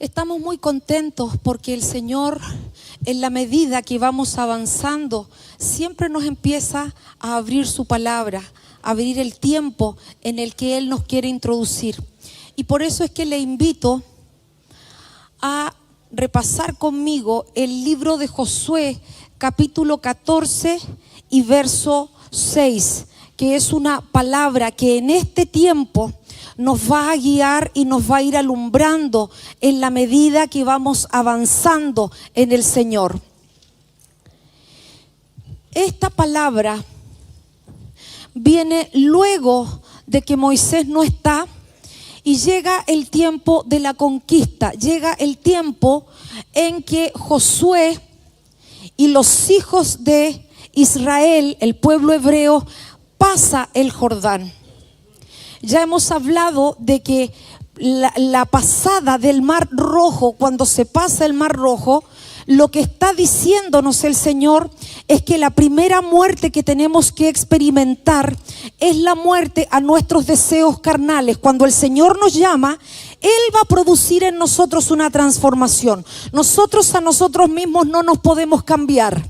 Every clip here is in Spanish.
Estamos muy contentos porque el Señor, en la medida que vamos avanzando, siempre nos empieza a abrir su palabra, a abrir el tiempo en el que Él nos quiere introducir. Y por eso es que le invito a repasar conmigo el libro de Josué, capítulo 14 y verso 6, que es una palabra que en este tiempo nos va a guiar y nos va a ir alumbrando en la medida que vamos avanzando en el Señor. Esta palabra viene luego de que Moisés no está y llega el tiempo de la conquista, llega el tiempo en que Josué y los hijos de Israel, el pueblo hebreo, pasa el Jordán. Ya hemos hablado de que la pasada del Mar Rojo, cuando se pasa el Mar Rojo, lo que está diciéndonos el Señor es que la primera muerte que tenemos que experimentar es la muerte a nuestros deseos carnales. Cuando el Señor nos llama, Él va a producir en nosotros una transformación. Nosotros a nosotros mismos no nos podemos cambiar.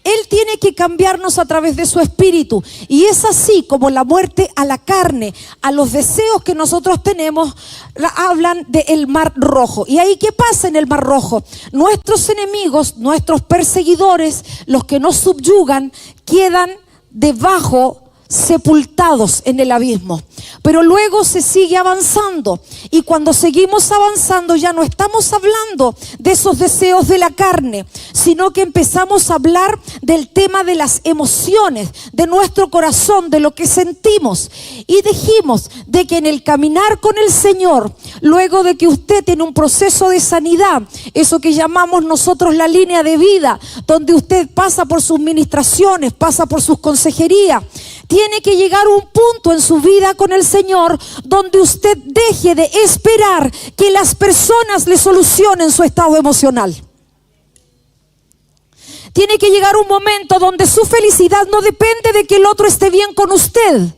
Él tiene que cambiarnos a través de su espíritu. Y es así como la muerte a la carne, a los deseos que nosotros tenemos, hablan del Mar Rojo. ¿Y ahí qué pasa en el Mar Rojo? Nuestros enemigos, nuestros perseguidores, los que nos subyugan, quedan debajo, sepultados en el abismo. Pero luego se sigue avanzando, y cuando seguimos avanzando ya no estamos hablando de esos deseos de la carne, sino que empezamos a hablar del tema de las emociones, de nuestro corazón, de lo que sentimos. Y dijimos de que en el caminar con el Señor, luego de que usted tiene un proceso de sanidad, eso que llamamos nosotros la línea de vida, donde usted pasa por sus ministraciones, pasa por sus consejerías, tiene que llegar un punto en su vida con el Señor donde usted deje de esperar que las personas le solucionen su estado emocional. Tiene que llegar un momento donde su felicidad no depende de que el otro esté bien con usted,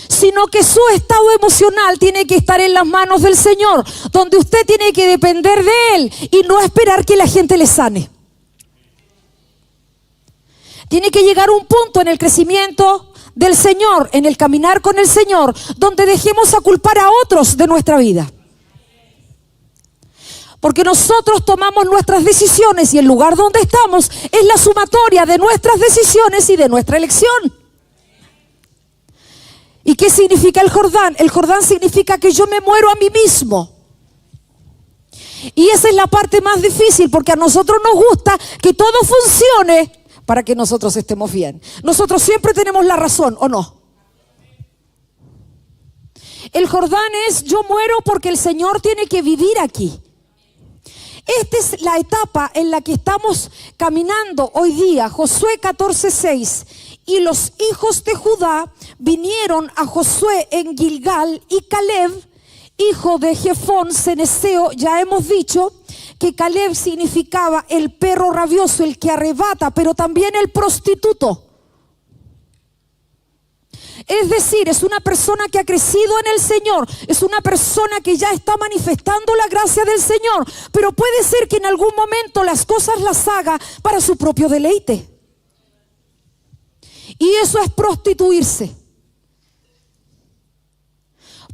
sino que su estado emocional tiene que estar en las manos del Señor, donde usted tiene que depender de Él y no esperar que la gente le sane. Tiene que llegar un punto en el crecimiento del Señor, en el caminar con el Señor, donde dejemos a culpar a otros de nuestra vida. Porque nosotros tomamos nuestras decisiones y el lugar donde estamos es la sumatoria de nuestras decisiones y de nuestra elección. ¿Y qué significa el Jordán? El Jordán significa que yo me muero a mí mismo. Y esa es la parte más difícil, porque a nosotros nos gusta que todo funcione para que nosotros estemos bien. Nosotros siempre tenemos la razón, ¿o no? El Jordán es: yo muero porque el Señor tiene que vivir aquí. Esta es la etapa en la que estamos caminando hoy día. Josué 14:6. Y los hijos de Judá vinieron a Josué en Gilgal, y Caleb, hijo de Jefón ceneseo, ya hemos dicho que Caleb significaba el perro rabioso, el que arrebata, pero también el prostituto. Es decir, es una persona que ha crecido en el Señor, es una persona que ya está manifestando la gracia del Señor, pero puede ser que en algún momento las cosas las haga para su propio deleite. Y eso es prostituirse.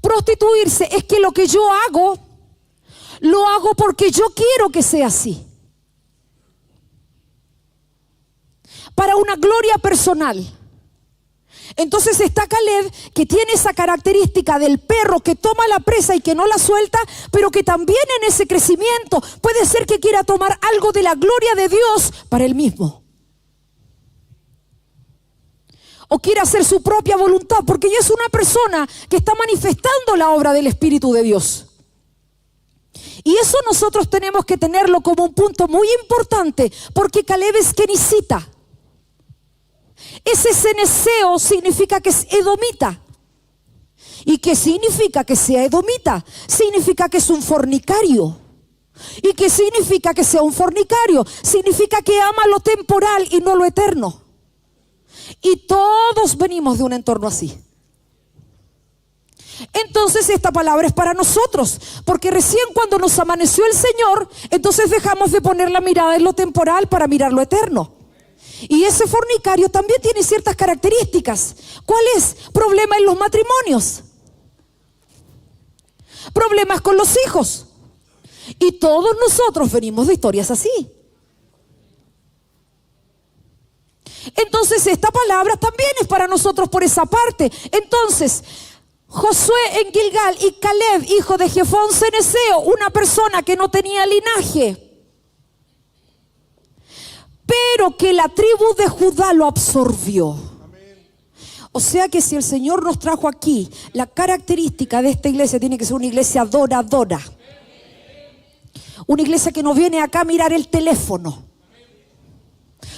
Prostituirse es que lo que yo hago, lo hago porque yo quiero que sea así, para una gloria personal. Entonces está Caleb, que tiene esa característica del perro que toma la presa y que no la suelta, pero que también en ese crecimiento puede ser que quiera tomar algo de la gloria de Dios para él mismo, o quiere hacer su propia voluntad, porque ella es una persona que está manifestando la obra del Espíritu de Dios. Y eso nosotros tenemos que tenerlo como un punto muy importante, porque Caleb es kenicita. Ese ceneseo significa que es edomita. ¿Y qué significa que sea edomita? Significa que es un fornicario. ¿Y qué significa que sea un fornicario? Significa que ama lo temporal y no lo eterno. Y todos venimos de un entorno así. Entonces esta palabra es para nosotros, porque recién cuando nos amaneció el Señor, entonces dejamos de poner la mirada en lo temporal para mirar lo eterno. Y ese fornicario también tiene ciertas características. ¿Cuál es? Problema en los matrimonios, problemas con los hijos. Y todos nosotros venimos de historias así. Entonces esta palabra también es para nosotros por esa parte. Entonces Josué en Gilgal y Caleb, hijo de Jefón ceneseo, una persona que no tenía linaje, pero que la tribu de Judá lo absorbió. O sea que si el Señor nos trajo aquí, la característica de esta iglesia tiene que ser una iglesia adoradora. Una iglesia que no viene acá a mirar el teléfono.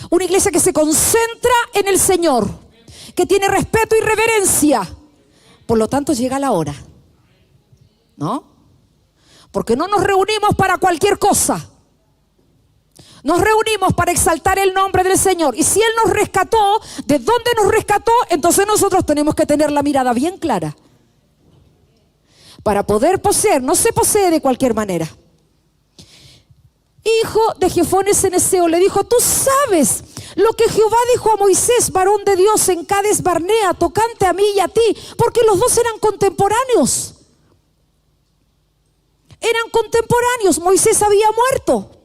Una iglesia que se concentra en el Señor, que tiene respeto y reverencia. Por lo tanto llega la hora, ¿no? Porque no nos reunimos para cualquier cosa. Nos reunimos para exaltar el nombre del Señor. Y si Él nos rescató, ¿de dónde nos rescató? Entonces nosotros tenemos que tener la mirada bien clara. Para poder poseer, no se posee de cualquier manera. Hijo de Jefón ceneseo le dijo: tú sabes lo que Jehová dijo a Moisés, varón de Dios, en Cades Barnea, tocante a mí y a ti, porque los dos eran contemporáneos. Eran contemporáneos, Moisés había muerto.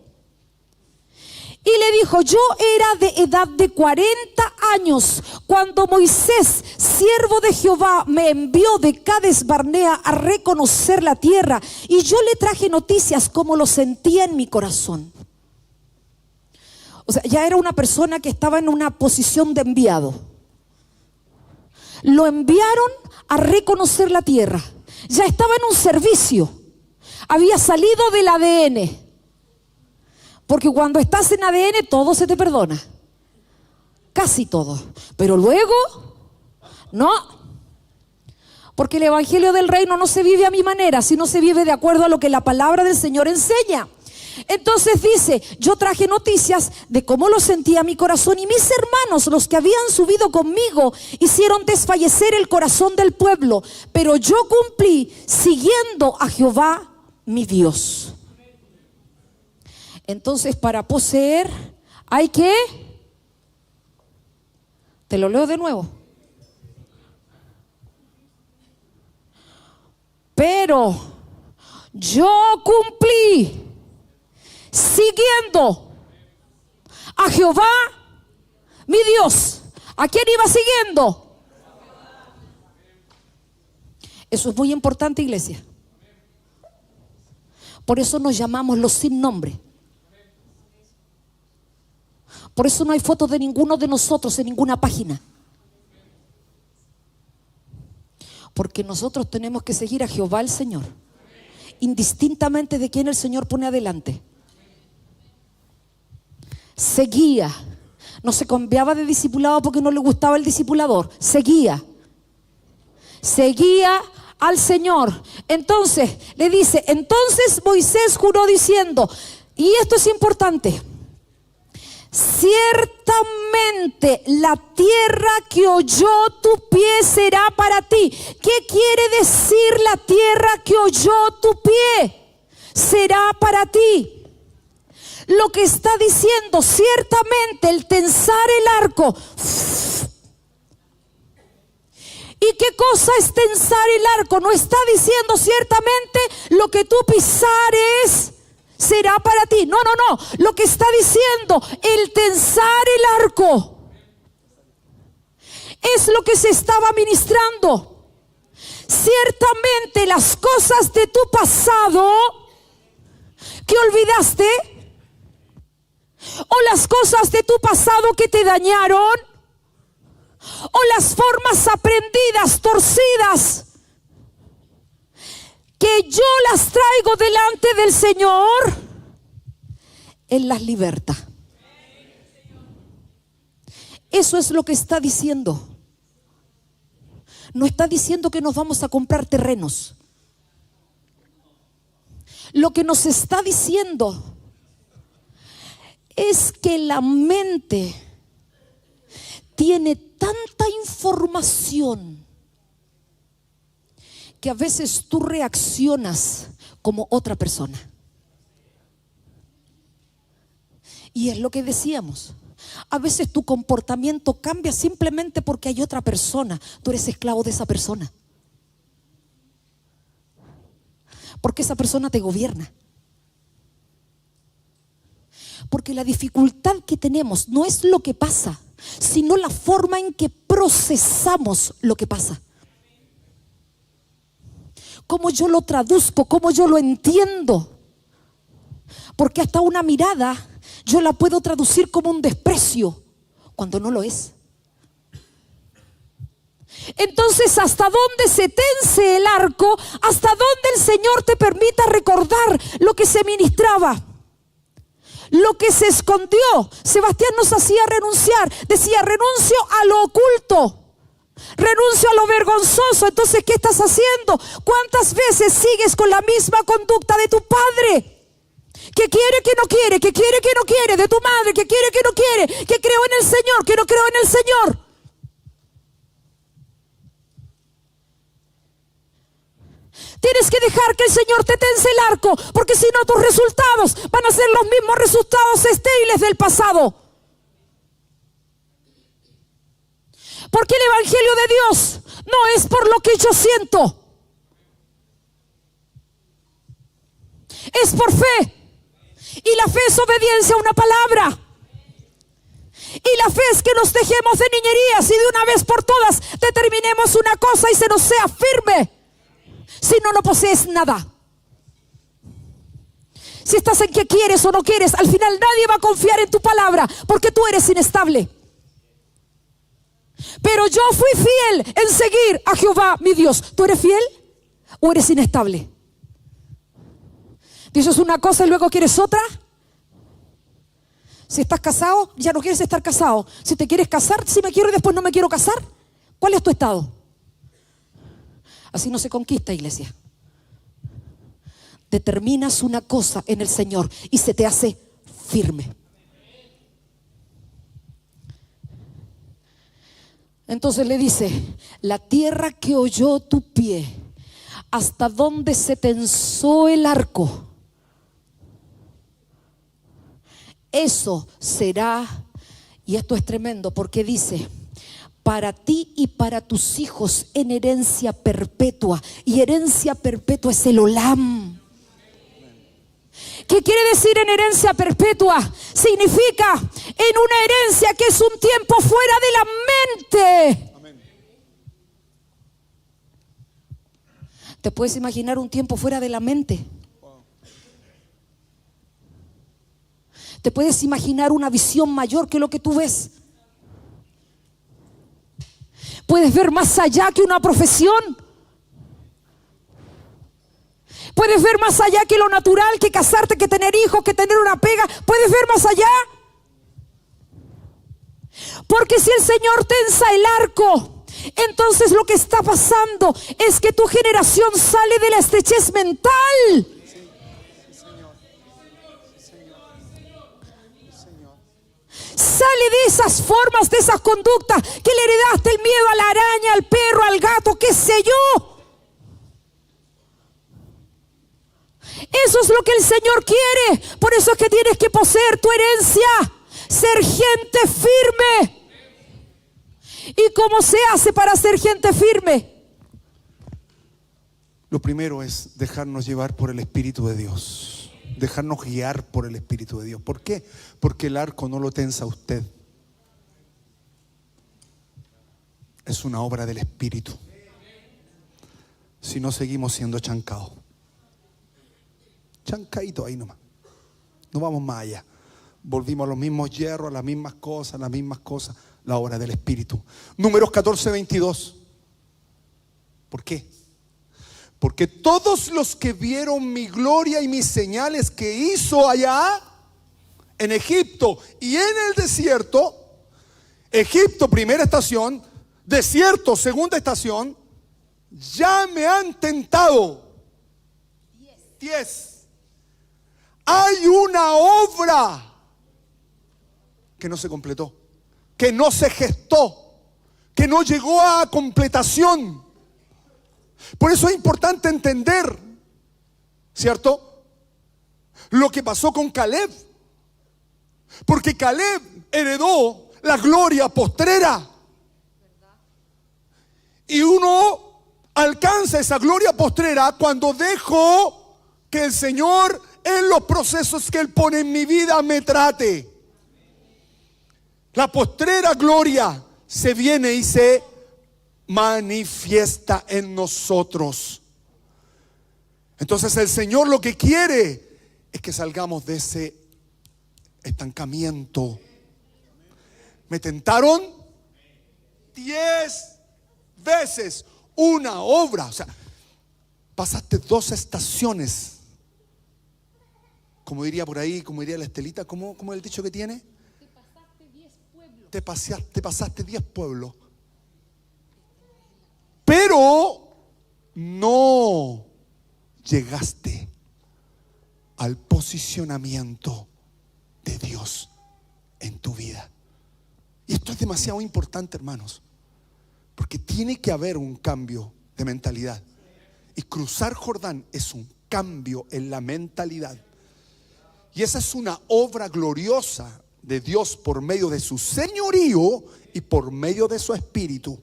Y le dijo: yo era de edad de 40 años cuando Moisés, siervo de Jehová, me envió de Cades Barnea a reconocer la tierra, y yo le traje noticias como lo sentía en mi corazón. O sea, ya era una persona que estaba en una posición de enviado. Lo enviaron a reconocer la tierra. Ya estaba en un servicio. Había salido del ADN. Porque cuando estás en ADN todo se te perdona. Casi todo. Pero luego, no. Porque el evangelio del reino no se vive a mi manera, sino se vive de acuerdo a lo que la palabra del Señor enseña. Entonces dice: yo traje noticias de cómo lo sentía mi corazón, y mis hermanos, los que habían subido conmigo, hicieron desfallecer el corazón del pueblo. Pero yo cumplí siguiendo a Jehová mi Dios. Entonces, para poseer hay que, te lo leo de nuevo, pero yo cumplí siguiendo a Jehová mi Dios. ¿A quién iba siguiendo? Eso es muy importante, iglesia. Por eso nos llamamos los sin nombre. Por eso no hay fotos de ninguno de nosotros en ninguna página. Porque nosotros tenemos que seguir a Jehová el Señor, indistintamente de quién el Señor pone adelante. Seguía. No se cambiaba de discipulado porque no le gustaba el discipulador. Seguía al Señor. Entonces le dice: entonces Moisés juró diciendo, y esto es importante: ciertamente la tierra que oyó tu pie será para ti. ¿Qué quiere decir la tierra que oyó tu pie? Será para ti. Lo que está diciendo, ciertamente el tensar el arco. ¿Y qué cosa es tensar el arco? No está diciendo ciertamente lo que tú pisares será para ti. No. Lo que está diciendo, el tensar el arco, es lo que se estaba ministrando. Ciertamente las cosas de tu pasado que olvidaste, o las cosas de tu pasado que te dañaron, o las formas aprendidas, torcidas, que yo las traigo delante del Señor, Él las liberta. Eso es lo que está diciendo. No está diciendo que nos vamos a comprar terrenos. Lo que nos está diciendo es que la mente tiene tanta información que a veces tú reaccionas como otra persona. Y es lo que decíamos. A veces tu comportamiento cambia simplemente porque hay otra persona. Tú eres esclavo de esa persona. Porque esa persona te gobierna. Porque la dificultad que tenemos no es lo que pasa, sino la forma en que procesamos lo que pasa. Cómo yo lo traduzco, cómo yo lo entiendo. Porque hasta una mirada yo la puedo traducir como un desprecio cuando no lo es. Entonces, ¿hasta dónde se tense el arco? ¿Hasta dónde el Señor te permita recordar lo que se ministraba? Lo que se escondió. Sebastián nos hacía renunciar. Decía, renuncio a lo oculto. Renuncio a lo vergonzoso. Entonces, ¿qué estás haciendo? ¿Cuántas veces sigues con la misma conducta de tu padre? Que quiere, que no quiere, que quiere, que no quiere. De tu madre, que quiere, que no quiere. Que creo en el Señor, que no creo en el Señor. Tienes que dejar que el Señor te tense el arco, porque si no tus resultados van a ser los mismos resultados estériles del pasado. Porque el Evangelio de Dios no es por lo que yo siento, es por fe. Y la fe es obediencia a una palabra. Y la fe es que nos dejemos de niñerías y de una vez por todas determinemos una cosa y se nos sea firme. Si no, no posees nada. Si estás en que quieres o no quieres, al final nadie va a confiar en tu palabra, porque tú eres inestable. Pero yo fui fiel en seguir a Jehová mi Dios. ¿Tú eres fiel o eres inestable? Dices una cosa y luego quieres otra. Si estás casado, ya no quieres estar casado. Si te quieres casar, si me quiero y después no me quiero casar. ¿Cuál es tu estado? Así no se conquista, iglesia. Determinas una cosa en el Señor y se te hace firme. Entonces le dice, la tierra que oyó tu pie, hasta donde se tensó el arco, eso será, y esto es tremendo porque dice, para ti y para tus hijos en herencia perpetua. Y herencia perpetua es el Olam. ¿Qué quiere decir en herencia perpetua? Significa en una herencia que es un tiempo fuera de la mente. Amén. ¿Te puedes imaginar un tiempo fuera de la mente? ¿Te puedes imaginar una visión mayor que lo que tú ves? ¿Puedes ver más allá que una profesión? ¿Puedes ver más allá que lo natural, que casarte, que tener hijos, que tener una pega? ¿Puedes ver más allá? Porque si el Señor tensa el arco, entonces lo que está pasando es que tu generación sale de la estrechez mental. Sale de esas formas, de esas conductas que le heredaste, el miedo a la araña, al perro, al gato, qué sé yo. Eso es lo que el Señor quiere. Por eso es que tienes que poseer tu herencia, ser gente firme. ¿Y cómo se hace para ser gente firme? Lo primero es dejarnos llevar por el Espíritu de Dios. Dejarnos guiar por el Espíritu de Dios. ¿Por qué? Porque el arco no lo tensa usted. Es una obra del Espíritu. Si no, seguimos siendo chancados. Chancadito ahí nomás. No vamos más allá. Volvimos a los mismos hierros, a las mismas cosas, La obra del Espíritu. Números 14:22. ¿Por qué? Porque todos los que vieron mi gloria y mis señales que hizo allá en Egipto y en el desierto, Egipto primera estación, desierto segunda estación, ya me han tentado. 10. Hay una obra que no se completó, que no se gestó, que no llegó a completación. Por eso es importante entender, ¿cierto?, lo que pasó con Caleb. Porque Caleb heredó la gloria postrera. Y uno alcanza esa gloria postrera cuando dejo que el Señor en los procesos que Él pone en mi vida me trate. La postrera gloria se viene y se manifiesta en nosotros. Entonces el Señor lo que quiere es que salgamos de ese estancamiento. Me tentaron 10 veces una obra. O sea, pasaste 2 estaciones. Como diría por ahí, como diría la Estelita, ¿cómo es el dicho que tiene? Te pasaste 10 pueblos. Te pasaste 10 pueblos. Pero no llegaste al posicionamiento de Dios en tu vida. Y esto es demasiado importante, hermanos, porque tiene que haber un cambio de mentalidad. Y cruzar Jordán es un cambio en la mentalidad. Y esa es una obra gloriosa de Dios por medio de su señorío y por medio de su espíritu.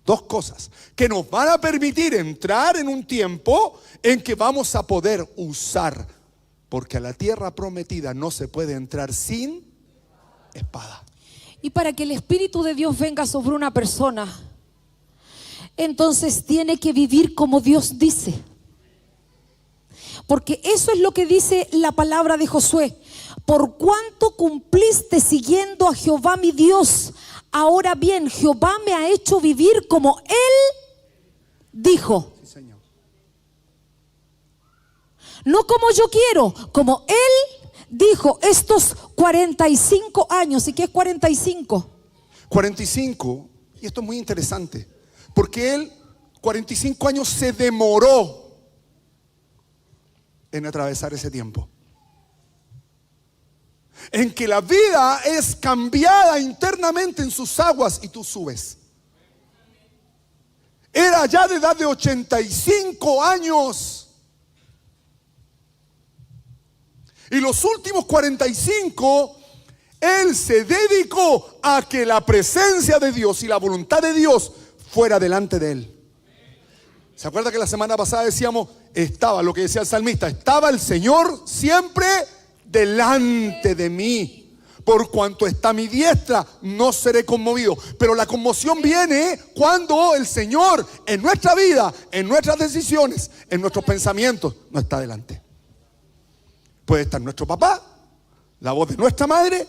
2 cosas que nos van a permitir entrar en un tiempo en que vamos a poder usar, porque a la tierra prometida no se puede entrar sin espada. Y para que el Espíritu de Dios venga sobre una persona, entonces tiene que vivir como Dios dice. Porque eso es lo que dice la palabra de Josué. Por cuanto cumpliste siguiendo a Jehová mi Dios, ahora bien, Jehová me ha hecho vivir como Él dijo. Sí, Señor. No como yo quiero, como Él dijo. Estos 45 años. ¿Y qué es 45? 45, y esto es muy interesante, porque él 45 años se demoró en atravesar ese tiempo, en que la vida es cambiada internamente en sus aguas y tú subes. Era ya de edad de 85 años. Y los últimos 45, él se dedicó a que la presencia de Dios y la voluntad de Dios fuera delante de él. ¿Se acuerda que la semana pasada decíamos, estaba, lo que decía el salmista, estaba el Señor siempre delante de mí? Por cuanto está a mi diestra, no seré conmovido. Pero la conmoción viene cuando el Señor en nuestra vida, en nuestras decisiones, en nuestros pensamientos, no está delante. Puede estar nuestro papá, la voz de nuestra madre,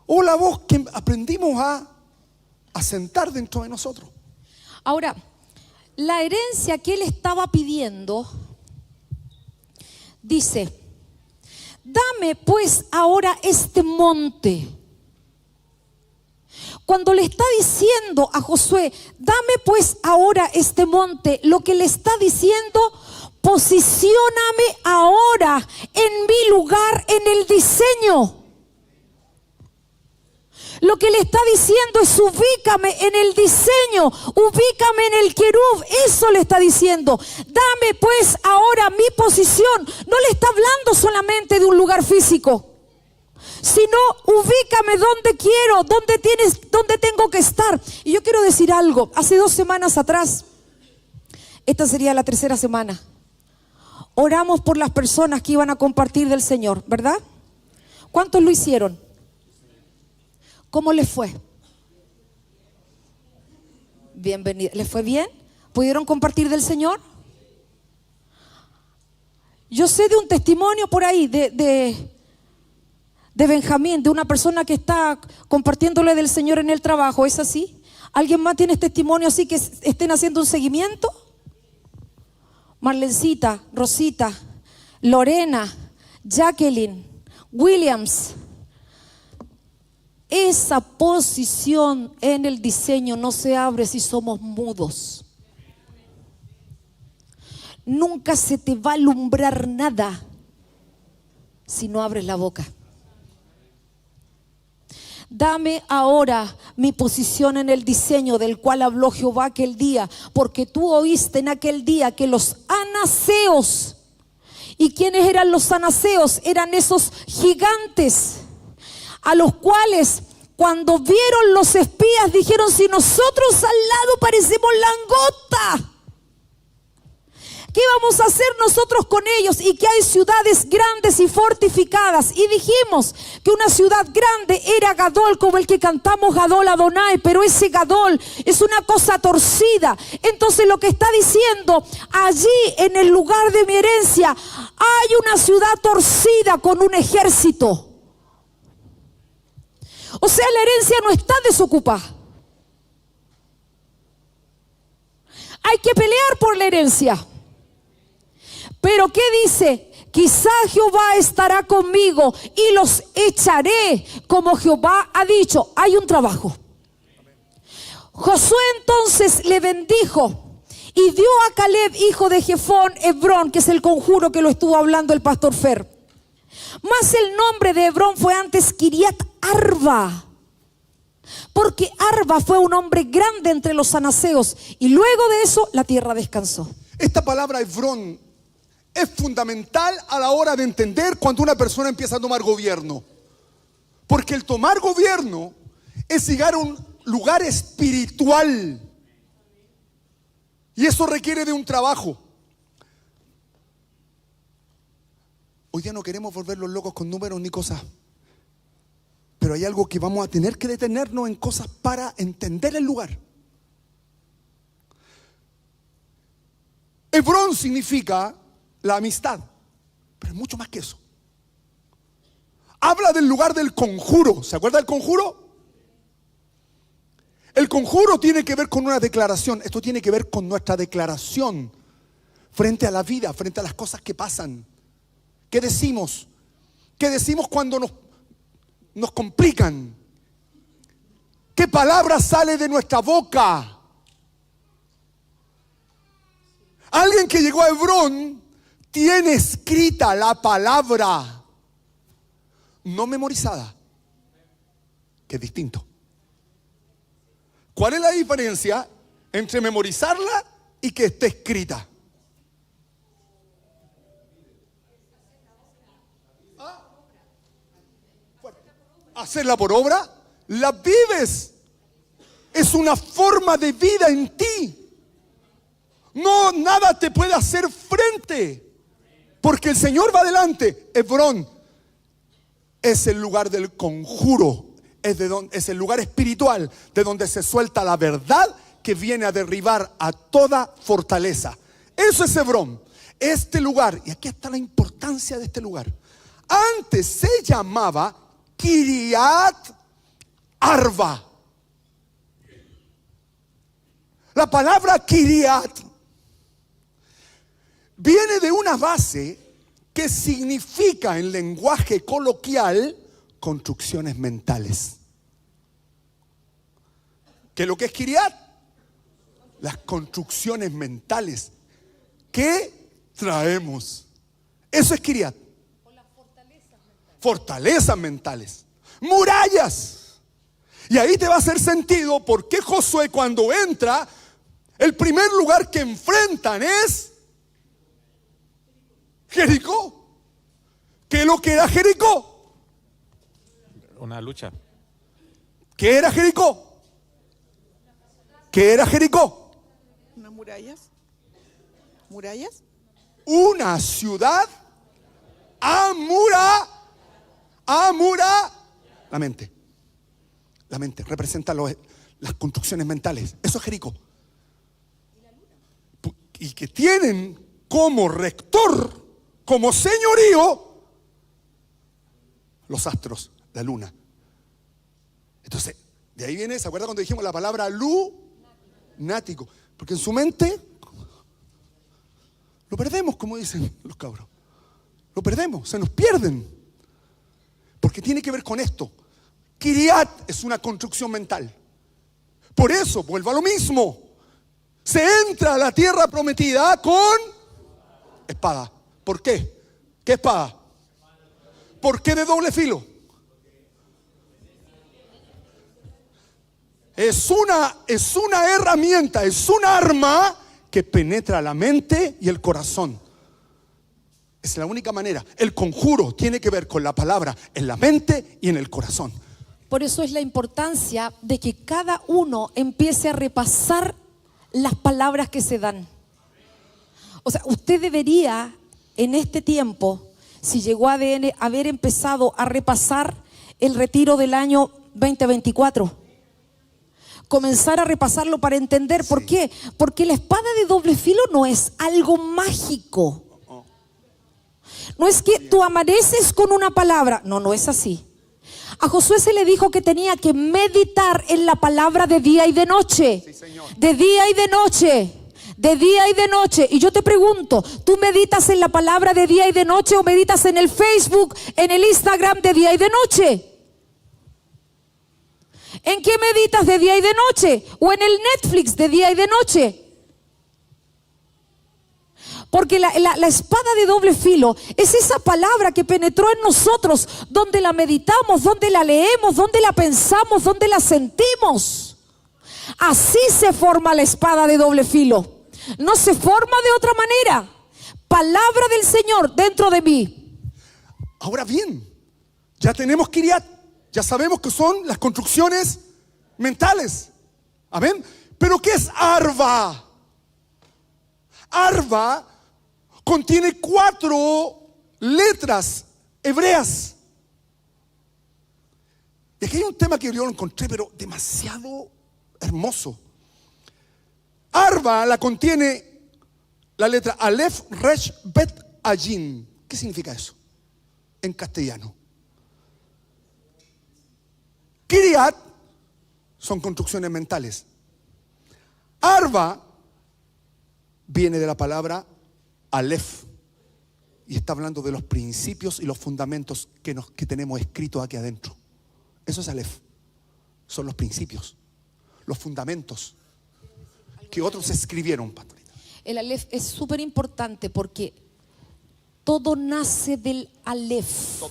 o la voz que aprendimos a sentar dentro de nosotros. Ahora, la herencia que él estaba pidiendo, dice, dame pues ahora este monte. Cuando le está diciendo a Josué, dame pues ahora este monte, lo que le está diciendo, posicióname ahora en mi lugar en el diseño. Lo que le está diciendo es ubícame en el diseño, ubícame en el querub. Eso le está diciendo. Dame pues ahora mi posición. No le está hablando solamente de un lugar físico, sino ubícame donde quiero, donde tengo que estar. Y yo quiero decir algo. Hace 2 semanas atrás, esta sería la 3ª semana, oramos por las personas que iban a compartir del Señor, ¿verdad? ¿Cuántos lo hicieron? ¿Cómo les fue? Bienvenido. ¿Les fue bien? ¿Pudieron compartir del Señor? Yo sé de un testimonio por ahí de Benjamín, de una persona que está compartiéndole del Señor en el trabajo. ¿Es así? ¿Alguien más tiene testimonio así que estén haciendo un seguimiento? Marlencita, Rosita, Lorena, Jacqueline, Williams. Esa posición en el diseño no se abre si somos mudos. Nunca se te va a alumbrar nada si no abres la boca. Dame ahora mi posición en el diseño del cual habló Jehová aquel día, porque tú oíste en aquel día que los anaseos, ¿y quiénes eran los anaseos? Eran esos gigantes a los cuales cuando vieron los espías dijeron: si nosotros al lado parecemos langosta, ¿qué vamos a hacer nosotros con ellos? Y que hay ciudades grandes y fortificadas. Y dijimos que una ciudad grande era Gadol, como el que cantamos Gadol Adonai, pero ese Gadol es una cosa torcida. Entonces lo que está diciendo: allí en el lugar de mi herencia hay una ciudad torcida con un ejército. O sea, la herencia no está desocupada. Hay que pelear por la herencia. Pero ¿qué dice? Quizá Jehová estará conmigo y los echaré como Jehová ha dicho. Hay un trabajo. Josué entonces le bendijo y dio a Caleb, hijo de Jefón, Hebrón, que es el conjuro que lo estuvo hablando el pastor Fer. Mas el nombre de Hebrón fue antes Kiriat Arba, porque Arba fue un hombre grande entre los anaseos, y luego de eso la tierra descansó. Esta palabra Hebrón es fundamental a la hora de entender cuando una persona empieza a tomar gobierno. Porque el tomar gobierno es llegar a un lugar espiritual. Y eso requiere de un trabajo. Hoy día no queremos volverlos locos con números ni cosas. Pero hay algo que vamos a tener que detenernos en cosas para entender el lugar. Hebrón significa la amistad, pero es mucho más que eso. Habla del lugar del conjuro. ¿Se acuerda del conjuro? El conjuro tiene que ver con una declaración. Esto tiene que ver con nuestra declaración frente a la vida, frente a las cosas que pasan. ¿Qué decimos? ¿Qué decimos cuando nos complican? ¿Qué palabra sale de nuestra boca? Alguien que llegó a Hebrón tiene escrita la palabra, no memorizada, que es distinto. ¿Cuál es la diferencia entre memorizarla y que esté escrita? Hacerla por obra, la vives. Es una forma de vida en ti. No, nada te puede hacer frente, porque el Señor va adelante. Hebrón es el lugar del conjuro, es el lugar espiritual de donde se suelta la verdad que viene a derribar a toda fortaleza. Eso es Hebrón, este lugar. Y aquí está la importancia de este lugar. Antes se llamaba Kiriat Arba. La palabra Kiriat viene de una base que significa en lenguaje coloquial construcciones mentales. ¿Qué es lo que es Kiriat? Las construcciones mentales que traemos. Eso es Kiriat. Fortalezas mentales, murallas. Y ahí te va a hacer sentido por qué Josué, cuando entra, el primer lugar que enfrentan es Jericó. ¿Qué es lo que era Jericó? Una lucha. ¿Qué era Jericó? ¿Qué era Jericó? ¿Unas murallas? ¿Murallas? Una ciudad la mente. La mente representa las construcciones mentales. Eso es Jericó. Y que tienen como rector, como señorío, los astros, la luna. Entonces, de ahí viene, ¿se acuerda cuando dijimos la palabra lunático? Porque en su mente lo perdemos, como dicen los cabros. Lo perdemos, se nos pierden. Porque tiene que ver con esto. Kiriat es una construcción mental. Por eso, vuelvo a lo mismo. Se entra a la tierra prometida con espada. ¿Por qué? ¿Qué espada? ¿Por qué de doble filo? Es una herramienta, es un arma que penetra la mente y el corazón. Es la única manera. El conjuro tiene que ver con la palabra en la mente y en el corazón. Por eso es la importancia de que cada uno empiece a repasar las palabras que se dan. O sea, usted debería en este tiempo, si llegó a haber empezado a repasar el retiro del año 2024. Comenzar a repasarlo para entender por qué. Porque la espada de doble filo no es algo mágico. No es que tú amaneces con una palabra. No, no es así. A Josué se le dijo que tenía que meditar en la palabra de día y de noche. De día y de noche. De día y de noche. Y yo te pregunto, ¿tú meditas en la palabra de día y de noche o meditas en el Facebook, en el Instagram de día y de noche? ¿En qué meditas de día y de noche? ¿O en el Netflix de día y de noche? Porque la espada de doble filo es esa palabra que penetró en nosotros, donde la meditamos, donde la leemos, donde la pensamos, donde la sentimos. Así se forma la espada de doble filo. No se forma de otra manera. Palabra del Señor dentro de mí. Ahora bien, ya tenemos Kiriat. Ya sabemos que son las construcciones mentales. Amén. Pero ¿qué es Arva? Arva contiene 4 letras hebreas. Y aquí hay un tema que yo lo encontré, pero demasiado hermoso. Arva la contiene la letra Aleph, Resh, Bet, Ayin. ¿Qué significa eso en castellano? Kiriat son construcciones mentales. Arva viene de la palabra Aleph y está hablando de los principios y los fundamentos que tenemos escritos aquí adentro. Eso es Aleph. Son los principios, los fundamentos que otros escribieron, pastorita. El Aleph es súper importante porque todo nace del Aleph.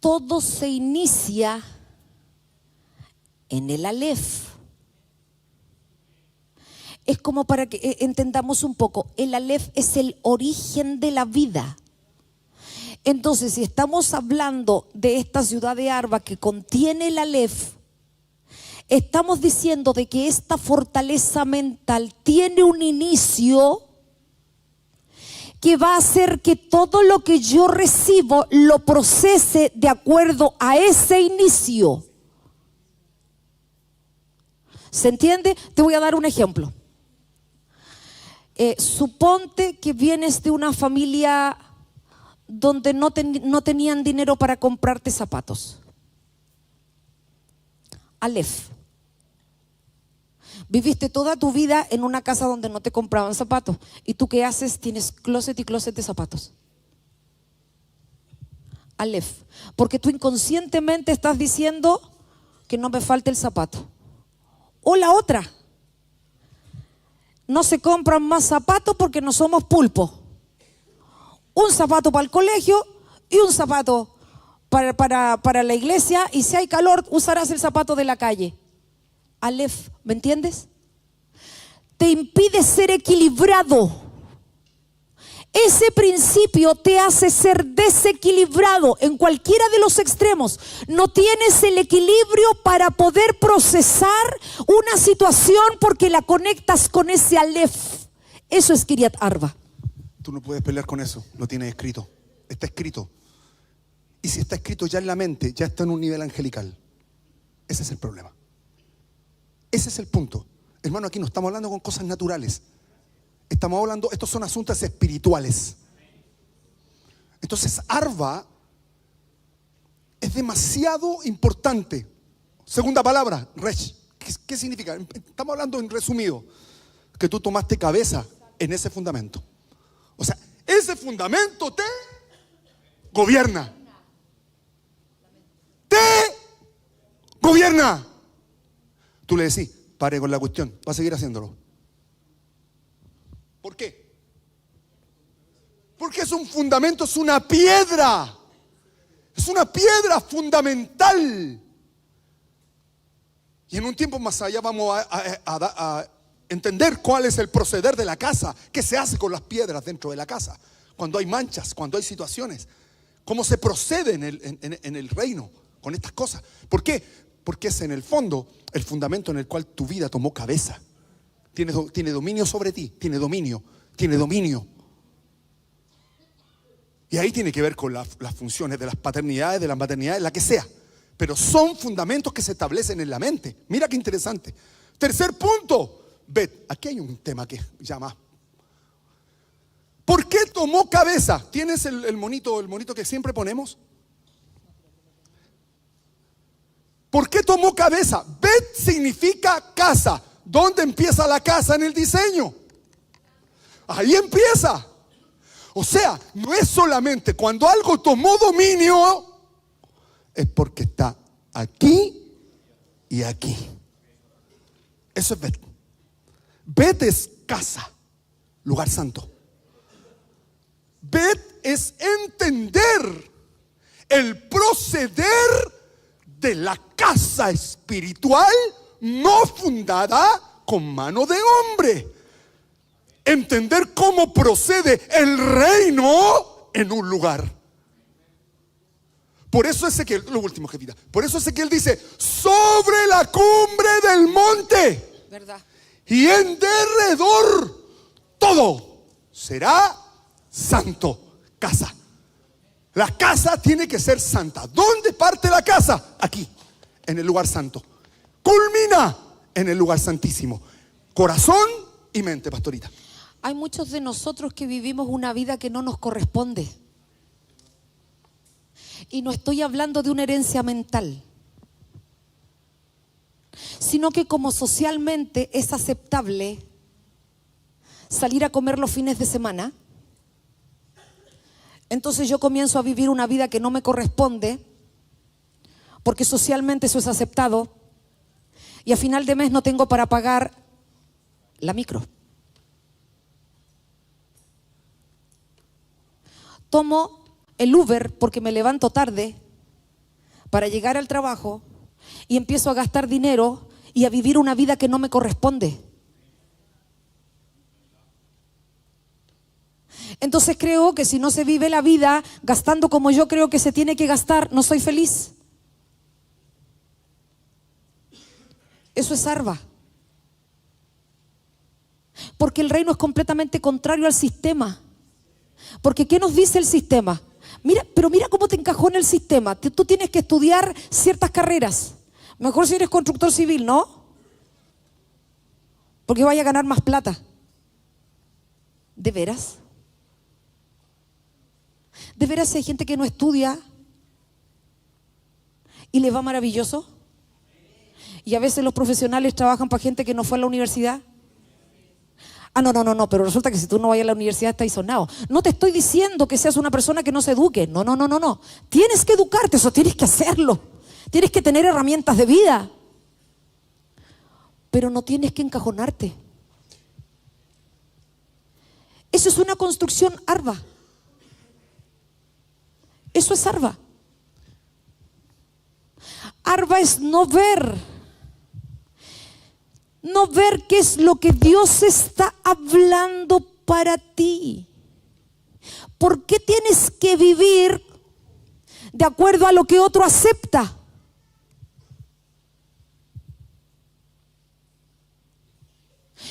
Todo se inicia en el Aleph. Es como para que entendamos un poco, el Aleph es el origen de la vida. Entonces, si estamos hablando de esta ciudad de Arba que contiene el Aleph, estamos diciendo de que esta fortaleza mental tiene un inicio que va a hacer que todo lo que yo recibo lo procese de acuerdo a ese inicio. ¿Se entiende? Te voy a dar un ejemplo. Suponte que vienes de una familia donde no tenían dinero para comprarte zapatos. Aleph. Viviste toda tu vida en una casa donde no te compraban zapatos. ¿Y tú qué haces? Tienes closet y closet de zapatos. Aleph. Porque tú inconscientemente estás diciendo que no me falta el zapato. O la otra. No se compran más zapatos porque no somos pulpo. Un zapato para el colegio y un zapato para la iglesia. Y si hay calor, usarás el zapato de la calle. Aleph, ¿me entiendes? Te impide ser equilibrado. Ese principio te hace ser desequilibrado en cualquiera de los extremos. No tienes el equilibrio para poder procesar una situación porque la conectas con ese Aleph. Eso es Kiriat Arba. Tú no puedes pelear con eso, lo tienes escrito. Está escrito. Y si está escrito ya en la mente, ya está en un nivel angelical. Ese es el problema. Ese es el punto. Hermano, aquí no estamos hablando con cosas naturales. Estamos hablando, estos son asuntos espirituales. Entonces, Arba es demasiado importante. Segunda palabra, Resh. ¿Qué significa? Estamos hablando en resumido, que tú tomaste cabeza en ese fundamento. O sea, ese fundamento te gobierna. Te gobierna. Tú le decís, pare con la cuestión, va a seguir haciéndolo. ¿Por qué? Porque es un fundamento, es una piedra. Es una piedra fundamental. Y en un tiempo más allá vamos a entender cuál es el proceder de la casa, qué se hace con las piedras dentro de la casa, cuando hay manchas, cuando hay situaciones, cómo se procede en el reino con estas cosas. ¿Por qué? Porque es en el fondo el fundamento en el cual tu vida tomó cabeza. Tiene dominio sobre ti, tiene dominio. Y ahí tiene que ver con las funciones de las paternidades, de las maternidades, la que sea. Pero son fundamentos que se establecen en la mente. Mira qué interesante. Tercer punto. Aquí hay un tema que llama. ¿Por qué tomó cabeza? ¿Tienes el monito que siempre ponemos? ¿Por qué tomó cabeza? Bet significa casa. ¿Dónde empieza la casa en el diseño? Ahí empieza. O sea, no es solamente cuando algo tomó dominio, es porque está aquí y aquí. Eso es Bet. Bet es casa, lugar santo. Bet es entender el proceder de la casa espiritual no fundada con mano de hombre. Entender cómo procede el reino en un lugar. Por eso Ezequiel, lo último que vida. Por eso Ezequiel dice, sobre la cumbre del monte, ¿verdad? Y en derredor todo será santo. Casa. La casa tiene que ser santa. ¿Dónde parte la casa? Aquí, en el lugar santo. Culmina en el lugar santísimo. Corazón y mente, pastorita. Hay muchos de nosotros que vivimos una vida que no nos corresponde. Y no estoy hablando de una herencia mental, sino que como socialmente es aceptable salir a comer los fines de semana, entonces yo comienzo a vivir una vida que no me corresponde, porque socialmente eso es aceptado, y a final de mes no tengo para pagar la micro. Tomo el Uber porque me levanto tarde para llegar al trabajo y empiezo a gastar dinero y a vivir una vida que no me corresponde. Entonces creo que si no se vive la vida gastando como yo creo que se tiene que gastar, no soy feliz. Eso es arba. Porque el reino es completamente contrario al sistema. Porque ¿qué nos dice el sistema? Pero mira cómo te encajó en el sistema. Tú tienes que estudiar ciertas carreras. Mejor si eres constructor civil, ¿no? Porque vaya a ganar más plata. ¿De veras? ¿De veras hay gente que no estudia y le va maravilloso? Y a veces los profesionales trabajan para gente que no fue a la universidad. No, pero resulta que si tú no vas a la universidad estás sonado. No te estoy diciendo que seas una persona que no se eduque. No. Tienes que educarte, eso tienes que hacerlo. Tienes que tener herramientas de vida. Pero no tienes que encajonarte. Eso es una construcción arba. Eso es arba. Arba es no ver qué es lo que Dios está hablando para ti. ¿Por qué tienes que vivir de acuerdo a lo que otro acepta?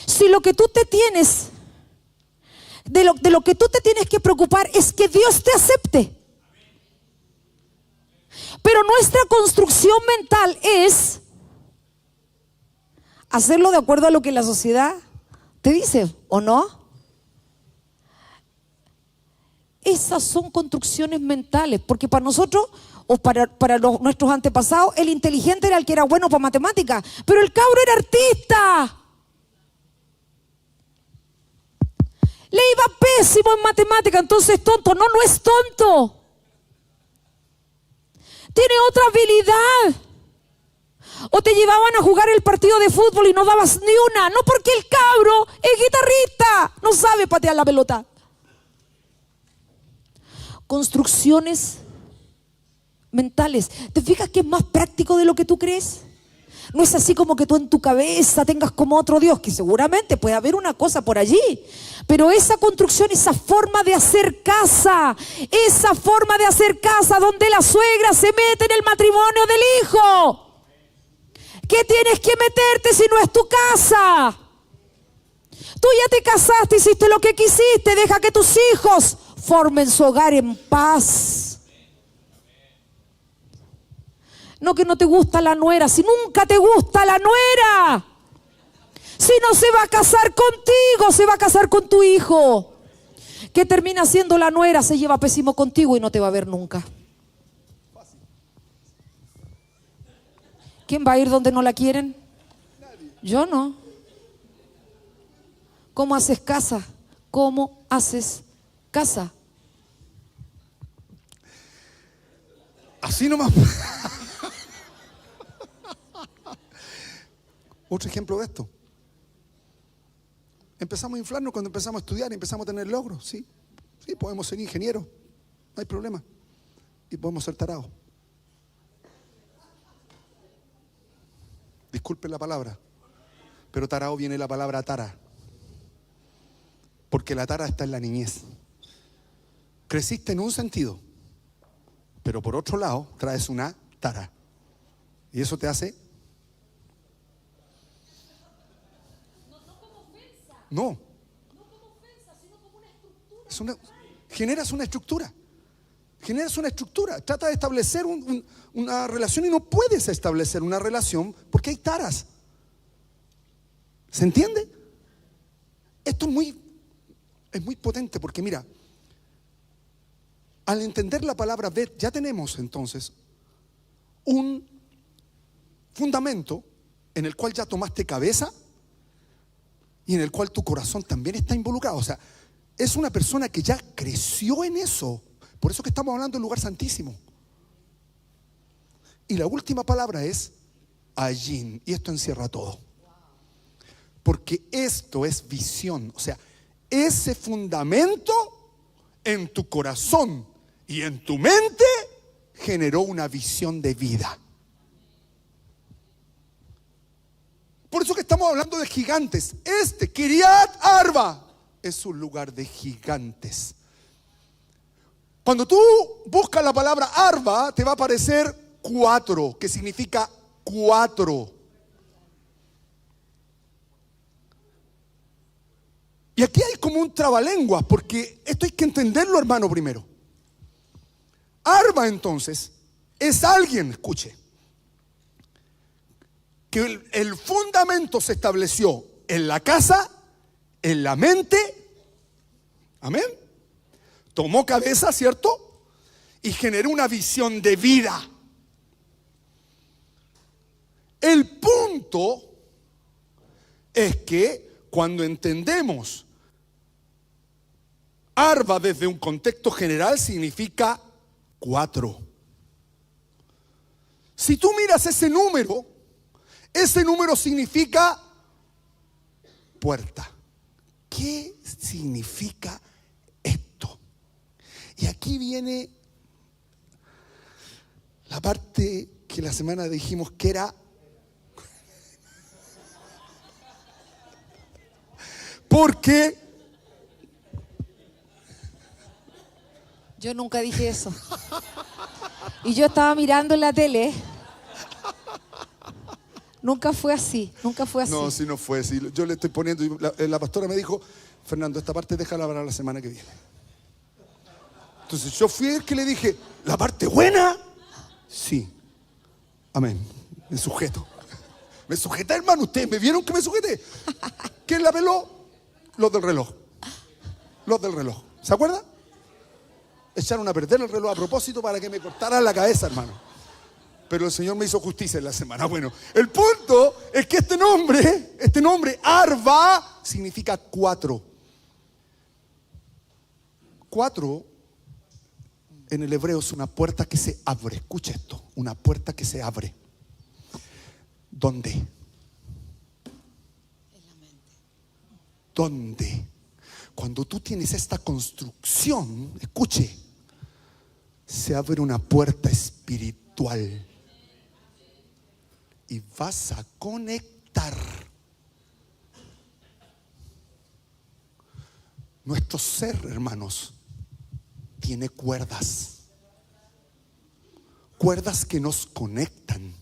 Si lo que tú te tienes, de lo que tú te tienes que preocupar es que Dios te acepte. Pero nuestra construcción mental es hacerlo de acuerdo a lo que la sociedad te dice, ¿o no? Esas son construcciones mentales, porque para nosotros, o para nuestros antepasados, el inteligente era el que era bueno para matemáticas, pero el cabro era artista. Le iba pésimo en matemáticas, entonces tonto. No es tonto. Tiene otra habilidad. O te llevaban a jugar el partido de fútbol y no dabas ni una. No, porque el cabro es guitarrista, no sabe patear la pelota. Construcciones mentales. ¿Te fijas que es más práctico de lo que tú crees? No es así como que tú en tu cabeza tengas como otro Dios, que seguramente puede haber una cosa por allí. Pero esa construcción, esa forma de hacer casa donde la suegra se mete en el matrimonio del hijo. ¿Qué tienes que meterte si no es tu casa? Tú ya te casaste, hiciste lo que quisiste, deja que tus hijos formen su hogar en paz. No que no te gusta la nuera, si nunca te gusta la nuera. Si no se va a casar contigo, se va a casar con tu hijo. ¿Qué termina siendo la nuera? Se lleva pésimo contigo y no te va a ver nunca. ¿Quién va a ir donde no la quieren? Yo no. ¿Cómo haces casa? ¿Cómo haces casa? Así nomás. Otro ejemplo de esto. Empezamos a inflarnos cuando empezamos a estudiar, empezamos a tener logros, sí. Sí, podemos ser ingenieros, no hay problema. Y podemos ser tarados. Disculpen la palabra, pero tarado viene la palabra tara. Porque la tara está en la niñez. Creciste en un sentido, pero por otro lado traes una tara. Y eso te hace... No. Generas una estructura. Generas una estructura. Trata de establecer una relación y no puedes establecer una relación porque hay taras. ¿Se entiende? Esto es muy potente porque mira, al entender la palabra ver, ya tenemos entonces un fundamento en el cual ya tomaste cabeza y en el cual tu corazón también está involucrado. O sea, es una persona que ya creció en eso. Por eso que estamos hablando del lugar santísimo. Y la última palabra es allí. Y esto encierra todo. Porque esto es visión. O sea, ese fundamento en tu corazón y en tu mente generó una visión de vida. Por eso que estamos hablando de gigantes. Kiriat Arba es un lugar de gigantes. Cuando tú buscas la palabra Arba, te va a aparecer 4, que significa 4. Y aquí hay como un trabalenguas, porque esto hay que entenderlo, hermano, primero. Arba, entonces, es alguien, escuche, que el fundamento se estableció en la casa, en la mente, amén, tomó cabeza, ¿cierto? Y generó una visión de vida. El punto es que cuando entendemos Arba desde un contexto general significa 4. Si tú miras ese número significa puerta. ¿Qué significa esto? Y aquí viene la parte que la semana dijimos que era porque yo nunca dije eso. Y yo estaba mirando en la tele. Nunca fue así, nunca fue así. No, si no fue así. Yo le estoy poniendo, y la pastora me dijo, Fernando, esta parte déjala para la semana que viene. Entonces yo fui el que le dije, ¿la parte buena? Sí. Amén. Me sujeto. Me sujeté, hermano. Ustedes me vieron que me sujeté. ¿Quién la peló? Los del reloj. Los del reloj. ¿Se acuerdan? Echaron a perder el reloj a propósito para que me cortaran la cabeza, hermano. Pero el Señor me hizo justicia en la semana. Bueno, el punto es que este nombre, Arba, significa 4. 4 en el hebreo es una puerta que se abre. Escucha esto, una puerta que se abre. ¿Dónde? En la mente. ¿Dónde? Cuando tú tienes esta construcción, escuche, se abre una puerta espiritual. y vas a conectar. Nuestro ser, hermanos, tiene cuerdas. Cuerdas que nos conectan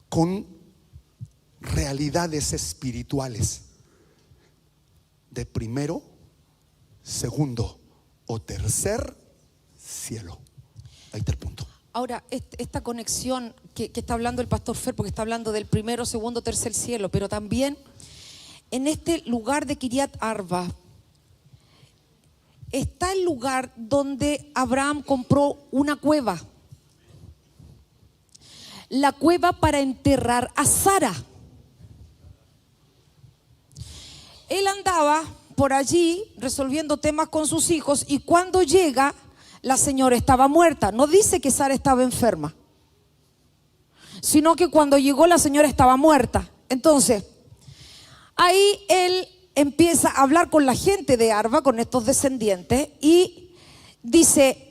con realidades espirituales de primero, segundo o tercer cielo. Ahí está el punto. Ahora, esta conexión que está hablando el pastor Fer, porque está hablando del primero, segundo, tercer cielo, pero también en este lugar de Kiriat Arba está el lugar donde Abraham compró una cueva. La cueva para enterrar a Sara. Él andaba por allí resolviendo temas con sus hijos y cuando llega, la señora estaba muerta. No dice que Sara estaba enferma, sino que cuando llegó la señora estaba muerta. Entonces, ahí él empieza a hablar con la gente de Arba, con estos descendientes, y dice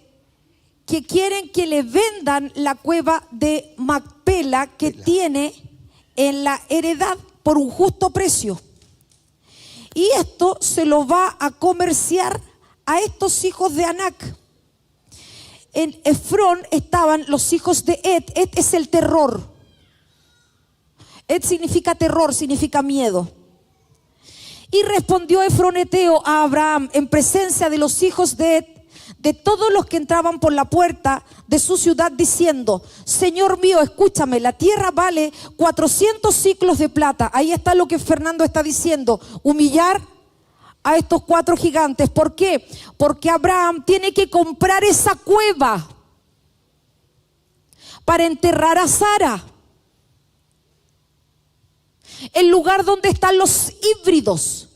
que quieren que le vendan la cueva de Macpela que tiene en la heredad por un justo precio. Y esto se lo va a comerciar a estos hijos de Anac. En Efrón estaban los hijos de Ed. Ed es el terror. Ed significa terror, significa miedo. Y respondió Efrón eteo a Abraham en presencia de los hijos de Ed, de todos los que entraban por la puerta de su ciudad, diciendo: Señor mío, escúchame, la tierra vale 400 siclos de plata. Ahí está lo que Fernando está diciendo: humillar a estos 4 gigantes. ¿Por qué? Porque Abraham tiene que comprar esa cueva para enterrar a Sara. El lugar donde están los híbridos,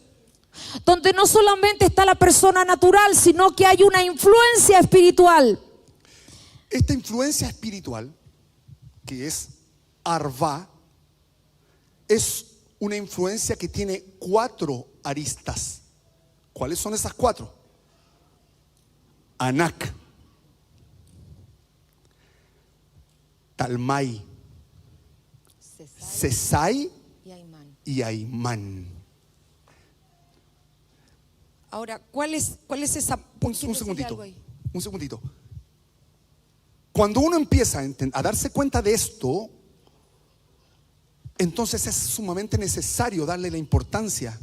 donde no solamente está la persona natural, sino que hay una influencia espiritual. Esta influencia espiritual, que es Arba, es una influencia que tiene 4 aristas. ¿Cuáles son esas 4? Anac, Talmai, Sesai y Aimán. Ahora, ¿cuál es esa? Un segundito. Cuando uno empieza a darse cuenta de esto, entonces es sumamente necesario darle la importancia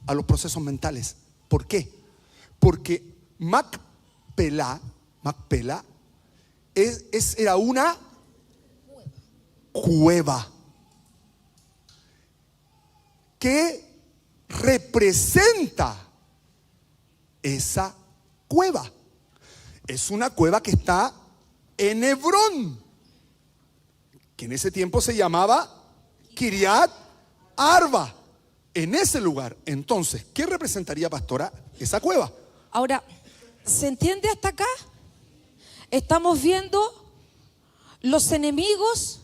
a los procesos mentales. ¿Por qué? Porque Macpela era una cueva que representa esa cueva. Es una cueva que está en Hebrón, que en ese tiempo se llamaba Kiriat Arba, en ese lugar. Entonces, ¿qué representaría, pastora, esa cueva? Ahora, ¿se entiende hasta acá? Estamos viendo los enemigos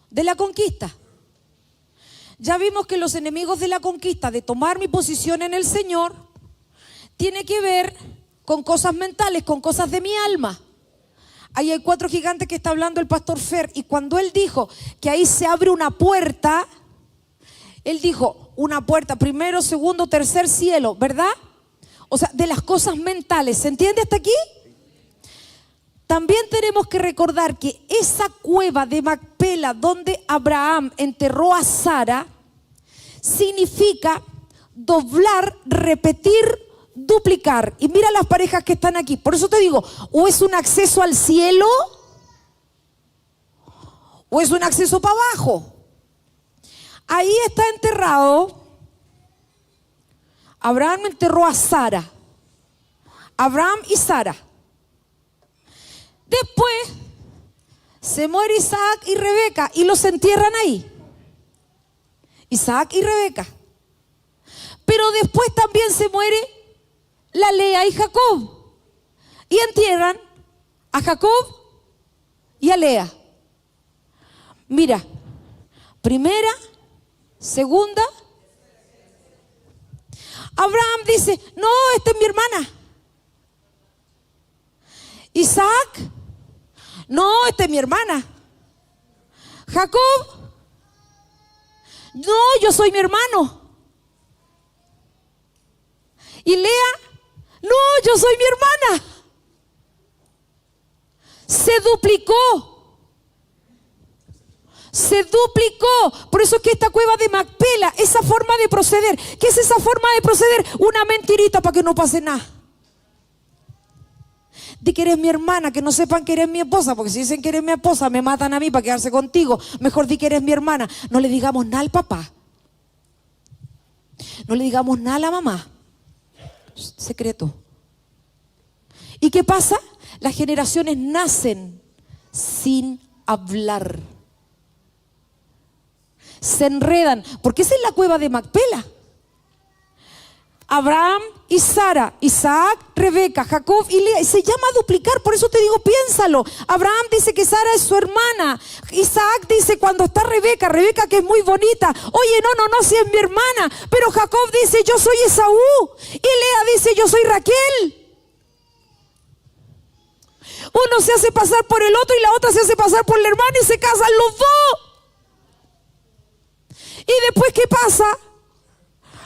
de la conquista. Ya vimos que los enemigos de la conquista, de tomar mi posición en el Señor, tiene que ver con cosas mentales, con cosas de mi alma. Ahí hay 4 gigantes que está hablando el pastor Fer, y cuando él dijo que ahí se abre una puerta, él dijo una puerta, primero, segundo, tercer cielo, ¿verdad? O sea, de las cosas mentales. ¿Se entiende hasta aquí? También tenemos que recordar que esa cueva de Macpela donde Abraham enterró a Sara significa doblar, repetir, duplicar. Y mira las parejas que están aquí. Por eso te digo, o es un acceso al cielo o es un acceso para abajo. Ahí está enterrado. Abraham enterró a Sara. Abraham y Sara. Después se muere Isaac y Rebeca y los entierran ahí. Isaac y Rebeca. Pero después también se muere la Lea y Jacob. Y entierran a Jacob y a Lea. Mira, primera, segunda. Abraham dice: no, esta es mi hermana. Isaac: no, esta es mi hermana. Jacob, no, yo soy mi hermano. Y Lea, no, yo soy mi hermana. Se duplicó. Se duplicó. Por eso es que esta cueva de Macpela, esa forma de proceder, ¿qué es esa forma de proceder? Una mentirita para que no pase nada. Di que eres mi hermana, que no sepan que eres mi esposa, porque si dicen que eres mi esposa me matan a mí para quedarse contigo. Mejor di que eres mi hermana. No le digamos nada al papá, no le digamos nada a la mamá. Secreto. ¿Y qué pasa? Las generaciones nacen sin hablar, se enredan, porque esa es la cueva de Macpela. Abraham y Sara, Isaac, Rebeca, Jacob y Lea, y se llama duplicar. Por eso te digo, piénsalo. Abraham dice que Sara es su hermana. Isaac dice cuando está Rebeca que es muy bonita, oye, no, si es mi hermana. Pero Jacob dice, yo soy Esaú. Y Lea dice, yo soy Raquel. Uno se hace pasar por el otro y la otra se hace pasar por la hermana y se casan los dos. Y después, ¿qué pasa?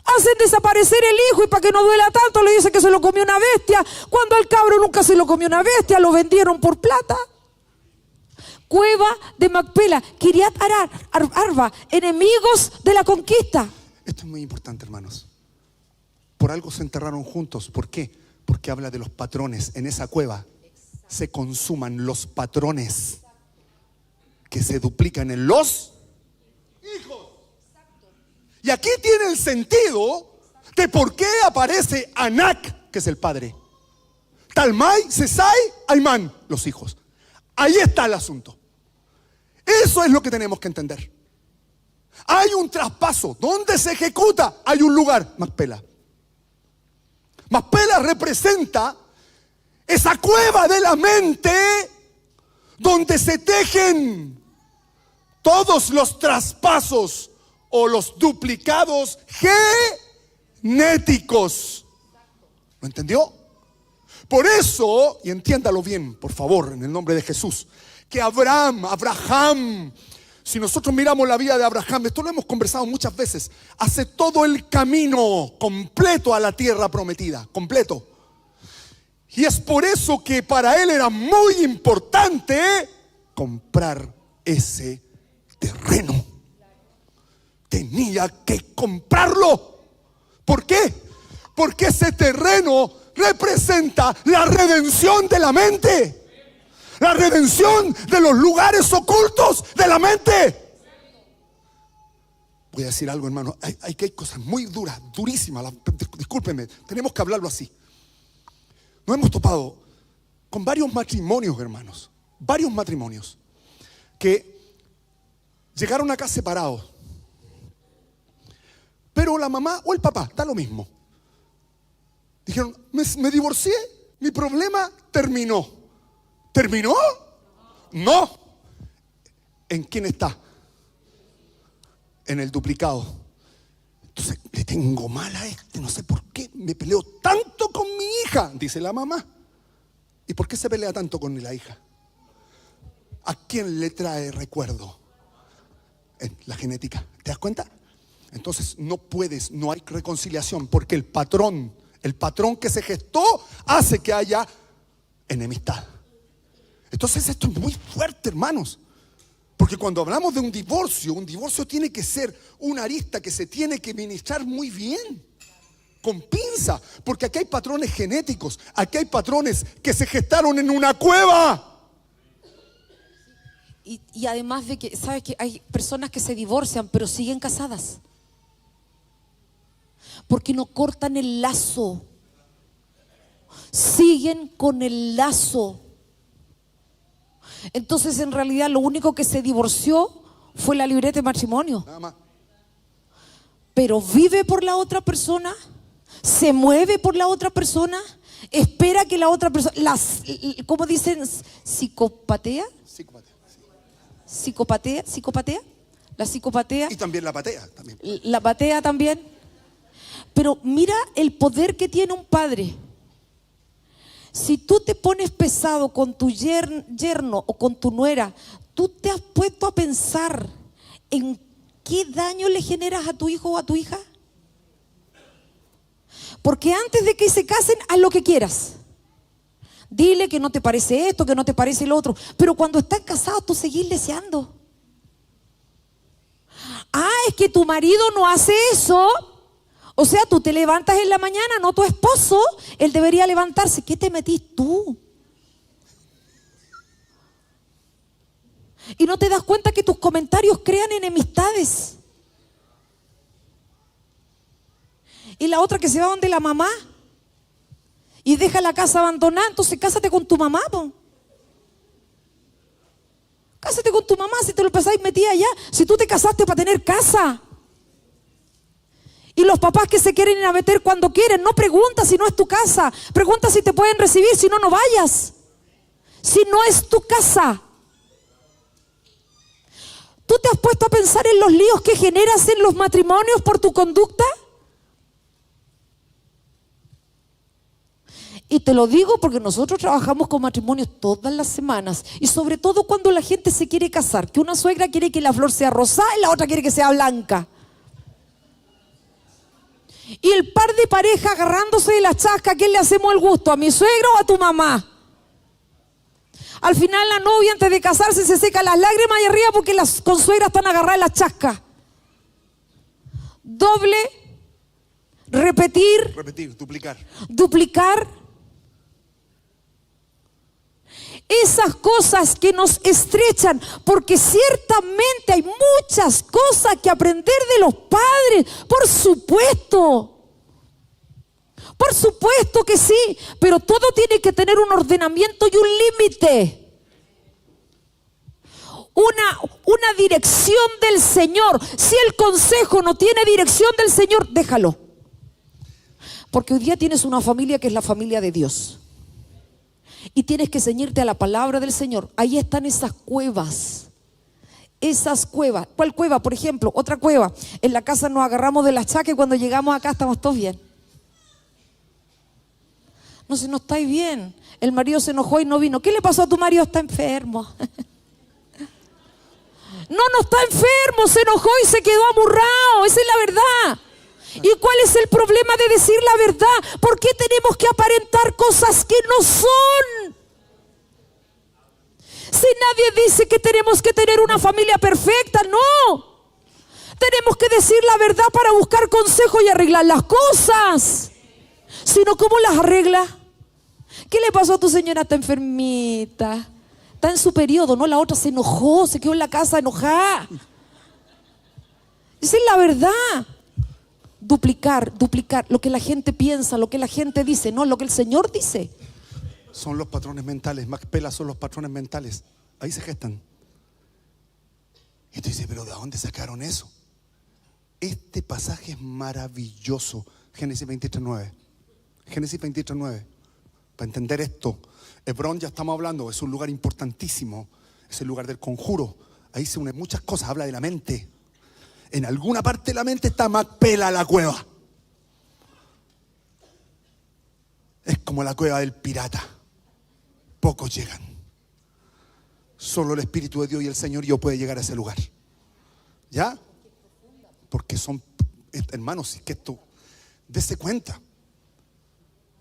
Hacen desaparecer el hijo y para que no duela tanto le dicen que se lo comió una bestia, cuando al cabro nunca se lo comió una bestia, lo vendieron por plata. Cueva de Macpela, Kiriat Arba, enemigos de la conquista. Esto es muy importante, hermanos. Por algo se enterraron juntos. ¿Por qué? Porque habla de los patrones. En esa cueva se consuman los patrones que se duplican en los hijos. Y aquí tiene el sentido de por qué aparece Anak, que es el padre. Talmai, Sesai, Aimán, los hijos. Ahí está el asunto. Eso es lo que tenemos que entender. Hay un traspaso. ¿Dónde se ejecuta? Hay un lugar, Macpela. Macpela representa esa cueva de la mente donde se tejen todos los traspasos o los duplicados genéticos. ¿Lo entendió? Por eso, y entiéndalo bien, por favor, en el nombre de Jesús, que Abraham, si nosotros miramos la vida de Abraham, esto lo hemos conversado muchas veces, hace todo el camino completo a la tierra prometida, completo. Y es por eso que para él era muy importante comprar ese terreno. Tenía que comprarlo. ¿Por qué? Porque ese terreno representa la redención de la mente, la redención de los lugares ocultos de la mente. Voy a decir algo, hermano. Hay cosas muy duras, durísimas. Discúlpenme, tenemos que hablarlo así. Nos hemos topado con varios matrimonios, hermanos, varios matrimonios que llegaron acá separados. Pero la mamá o el papá, da lo mismo. Dijeron, me divorcié, mi problema terminó. ¿Terminó? No. ¿En quién está? En el duplicado. Entonces, le tengo mal a este, no sé por qué me peleo tanto con mi hija, dice la mamá. ¿Y por qué se pelea tanto con la hija? ¿A quién le trae recuerdo? La genética. ¿Te das cuenta? Entonces no hay reconciliación, porque el patrón que se gestó hace que haya enemistad. Entonces esto es muy fuerte, hermanos, porque cuando hablamos de un divorcio tiene que ser una arista que se tiene que ministrar muy bien, con pinza, porque aquí hay patrones genéticos, aquí hay patrones que se gestaron en una cueva. Y además de que, ¿sabes que hay personas que se divorcian pero siguen casadas? Porque no cortan el lazo, siguen con el lazo. Entonces en realidad lo único que se divorció fue la libreta de matrimonio. Nada más. Pero vive por la otra persona, se mueve por la otra persona, espera que la otra persona, ¿cómo dicen? ¿Psicopatea? ¿Psicopatea? La psicopatea. Y también la patea. La patea también. Pero mira el poder que tiene un padre. Si tú te pones pesado con tu yerno o con tu nuera, ¿Tú te has puesto a pensar en qué daño le generas a tu hijo o a tu hija? Porque antes de que se casen, haz lo que quieras. Dile que no te parece esto, que no te parece lo otro. Pero cuando están casados, tú seguís deseando. Ah, es que tu marido no hace eso. O sea, tú te levantas en la mañana, no tu esposo. Él debería levantarse. ¿Qué te metís tú? Y no te das cuenta que tus comentarios crean enemistades. Y la otra que se va donde la mamá y deja la casa abandonada. Entonces cásate con tu mamá, po. Cásate con tu mamá si te lo pensáis metida allá. Si tú te casaste para tener casa. Y los papás que se quieren ir a meter cuando quieren, no pregunta si no es tu casa. Pregunta si te pueden recibir, si no, no vayas. Si no es tu casa. ¿Tú te has puesto a pensar en los líos que generas en los matrimonios por tu conducta? Y te lo digo porque nosotros trabajamos con matrimonios todas las semanas. Y sobre todo cuando la gente se quiere casar. Que una suegra quiere que la flor sea rosada y la otra quiere que sea blanca. Y el par de pareja agarrándose de la chasca. ¿A quién le hacemos el gusto? ¿A mi suegra o a tu mamá? Al final la novia antes de casarse se seca las lágrimas y arriba porque las consuegras están agarradas en la chasca. Doble, repetir, duplicar. Esas cosas que nos estrechan, porque ciertamente hay muchas cosas que aprender de los padres, por supuesto que sí, pero todo tiene que tener un ordenamiento y un límite, una dirección del Señor. Si el consejo no tiene dirección del Señor, déjalo, porque hoy día tienes una familia que es la familia de Dios. Y tienes que ceñirte a la palabra del Señor. Ahí están esas cuevas. Esas cuevas. ¿Cuál cueva? Por ejemplo, otra cueva. En la casa nos agarramos de las chacas y cuando llegamos acá estamos todos bien. No, si no estáis bien. El marido se enojó y no vino. ¿Qué le pasó a tu marido? Está enfermo. No está enfermo. Se enojó y se quedó amurrado. Esa es la verdad. ¿Y cuál es el problema de decir la verdad? ¿Por qué tenemos que aparentar cosas que no son? Si nadie dice que tenemos que tener una familia perfecta, no. Tenemos que decir la verdad para buscar consejo y arreglar las cosas. Si no, ¿cómo las arregla? ¿Qué le pasó a tu señora? Está enfermita. Está en su periodo, ¿no? La otra se enojó, se quedó en la casa enojada. Esa es la verdad. Duplicar lo que la gente piensa, lo que la gente dice, no lo que el Señor dice. Son los patrones mentales, Macpela son los patrones mentales. Ahí se gestan. Y tú dices, pero ¿de dónde sacaron eso? Este pasaje es maravilloso. Génesis 23:9. Génesis 23:9. Para entender esto, Hebrón, ya estamos hablando, es un lugar importantísimo. Es el lugar del conjuro. Ahí se unen muchas cosas, habla de la mente. En alguna parte de la mente está Macpela, la cueva. Es como la cueva del pirata. Pocos llegan. Solo el Espíritu de Dios y el Señor yo puede llegar a ese lugar. ¿Ya? Porque son, hermanos, que esto, dése cuenta.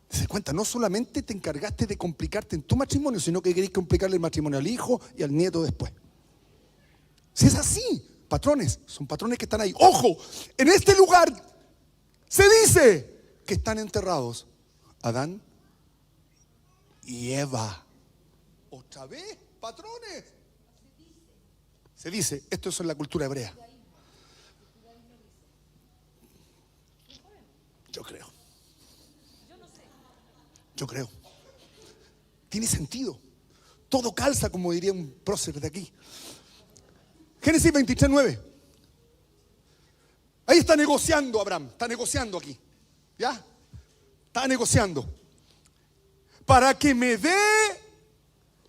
Dése cuenta, no solamente te encargaste de complicarte en tu matrimonio, sino que querés complicarle el matrimonio al hijo y al nieto después. Si es así. Patrones, son patrones que están ahí. ¡Ojo! En este lugar se dice que están enterrados Adán y Eva. ¿Otra vez? Patrones. Se dice, esto es en la cultura hebrea. Yo creo. Tiene sentido. Todo calza, como diría un prócer de aquí. Génesis 23:9. Ahí está negociando Abraham. Está negociando aquí. ¿Ya? Está negociando. Para que me dé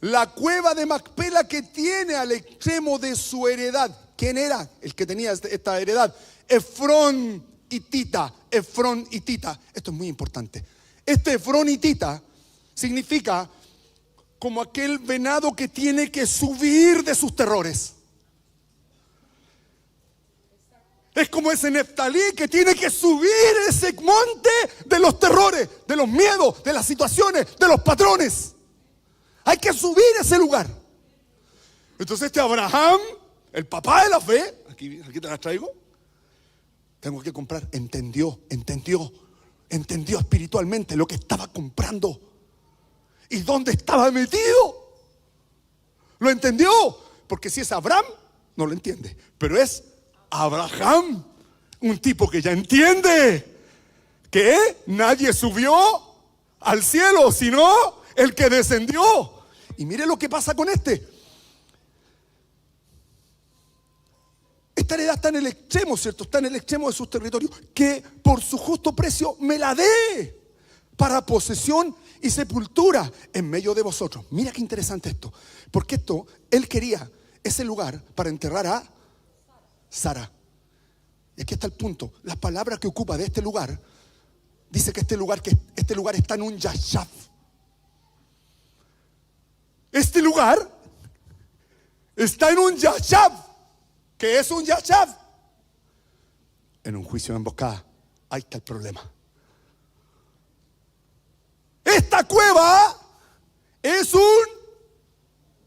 la cueva de Macpela que tiene al extremo de su heredad. ¿Quién era el que tenía esta heredad? Efrón hitita. Efrón hitita. Esto es muy importante. Este Efrón hitita significa como aquel venado que tiene que subir de sus terrores. Es como ese Neftalí que tiene que subir ese monte de los terrores, de los miedos, de las situaciones, de los patrones. Hay que subir ese lugar. Entonces este Abraham, el papá de la fe, aquí te las traigo. Tengo que comprar. Entendió espiritualmente lo que estaba comprando y dónde estaba metido. Lo entendió, porque si es Abraham, no lo entiende, pero es Abraham, un tipo que ya entiende que nadie subió al cielo, sino el que descendió. Y mire lo que pasa con este. Esta heredad está en el extremo, ¿cierto? Está en el extremo de sus territorios. Que por su justo precio me la dé para posesión y sepultura en medio de vosotros. Mira qué interesante esto. Porque él quería ese lugar para enterrar a Sara. Y aquí está el punto. La palabra que ocupa de este lugar dice que este lugar está en un yashav. Este lugar está en un yashav. ¿Qué es un yashav? En un juicio de emboscada. Ahí está el problema. Esta cueva es un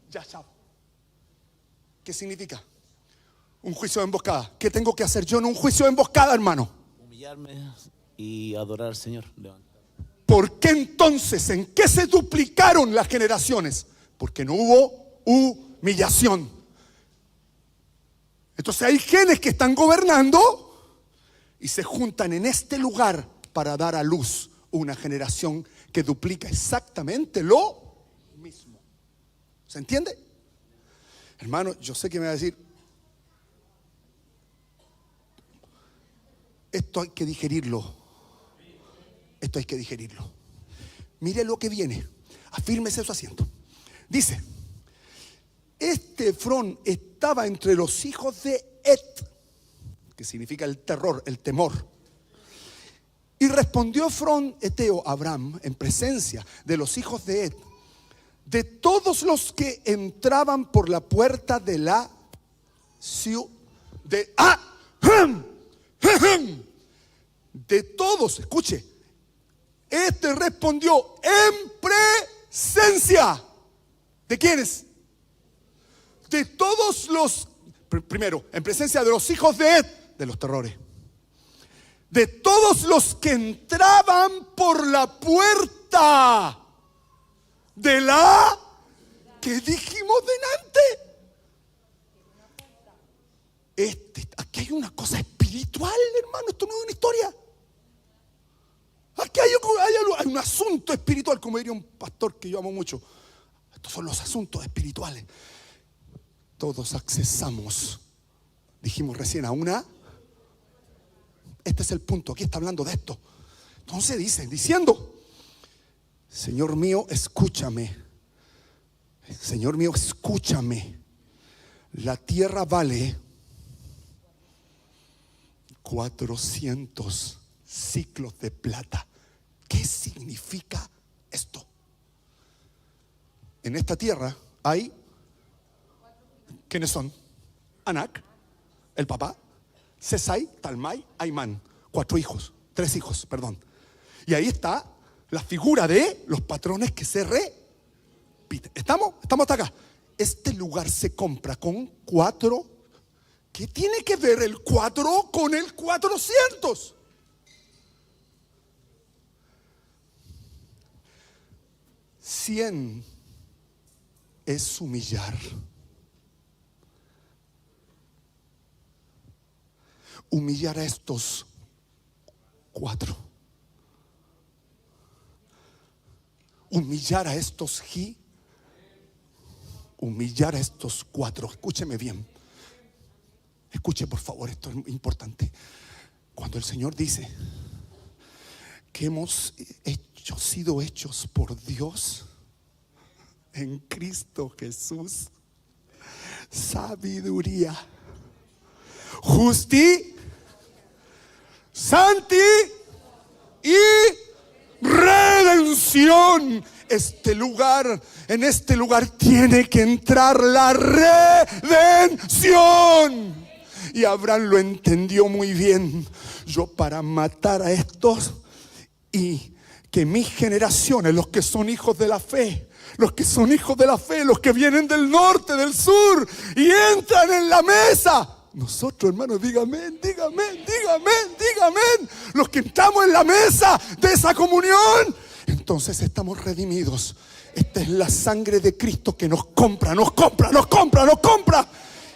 yashav. ¿Qué significa? Un juicio de emboscada. ¿Qué tengo que hacer yo en un juicio de emboscada, hermano? Humillarme y adorar al Señor. ¿Por qué entonces? ¿En qué se duplicaron las generaciones? Porque no hubo humillación. Entonces hay genes que están gobernando y se juntan en este lugar para dar a luz una generación que duplica exactamente lo mismo. ¿Se entiende? Hermano, yo sé que me va a decir, esto hay que digerirlo. Esto hay que digerirlo. Mire lo que viene. Afírmese su asiento. Dice, este Efrón estaba entre los hijos de Et, que significa el terror, el temor. Y respondió Efrón eteo a Abraham en presencia de los hijos de Et, de todos los que entraban por la puerta de la ciudad, de todos, escuche, este respondió en presencia. ¿De quiénes? De todos los, primero, en presencia de los hijos de Ed, de los terrores. De todos los que entraban por la puerta de la que dijimos delante. Aquí hay una cosa espiritual, hermano. Esto no es una historia. Aquí hay un asunto espiritual, como diría un pastor que yo amo mucho. Estos son los asuntos espirituales. Todos accesamos, dijimos recién, a una. Este es el punto, aquí está hablando de esto. Entonces diciendo, Señor mío, escúchame. Señor mío, escúchame. La tierra vale 400 ciclos de plata. ¿Qué significa esto? En esta tierra hay, ¿quiénes son? Anak, el papá, Sesai, Talmai, Aimán, 3 hijos, perdón. Y ahí está la figura de los patrones que se repiten. ¿Estamos hasta acá? Este lugar se compra con 4. ¿Qué tiene que ver el 4 con el 400? $100 es humillar. Humillar a estos 4. Humillar a estos humillar a estos 4. Escúcheme bien. Escuche por favor, esto es importante. Cuando el Señor dice que hemos sido hechos por Dios en Cristo Jesús, sabiduría, justicia, santi y redención. en este lugar tiene que entrar la redención. Y Abraham lo entendió muy bien. Yo para matar a estos y que mis generaciones, los que son hijos de la fe, los que son hijos de la fe, los que vienen del norte, del sur y entran en la mesa. Nosotros, hermanos, dígame. Los que entramos en la mesa de esa comunión, entonces estamos redimidos. Esta es la sangre de Cristo que nos compra.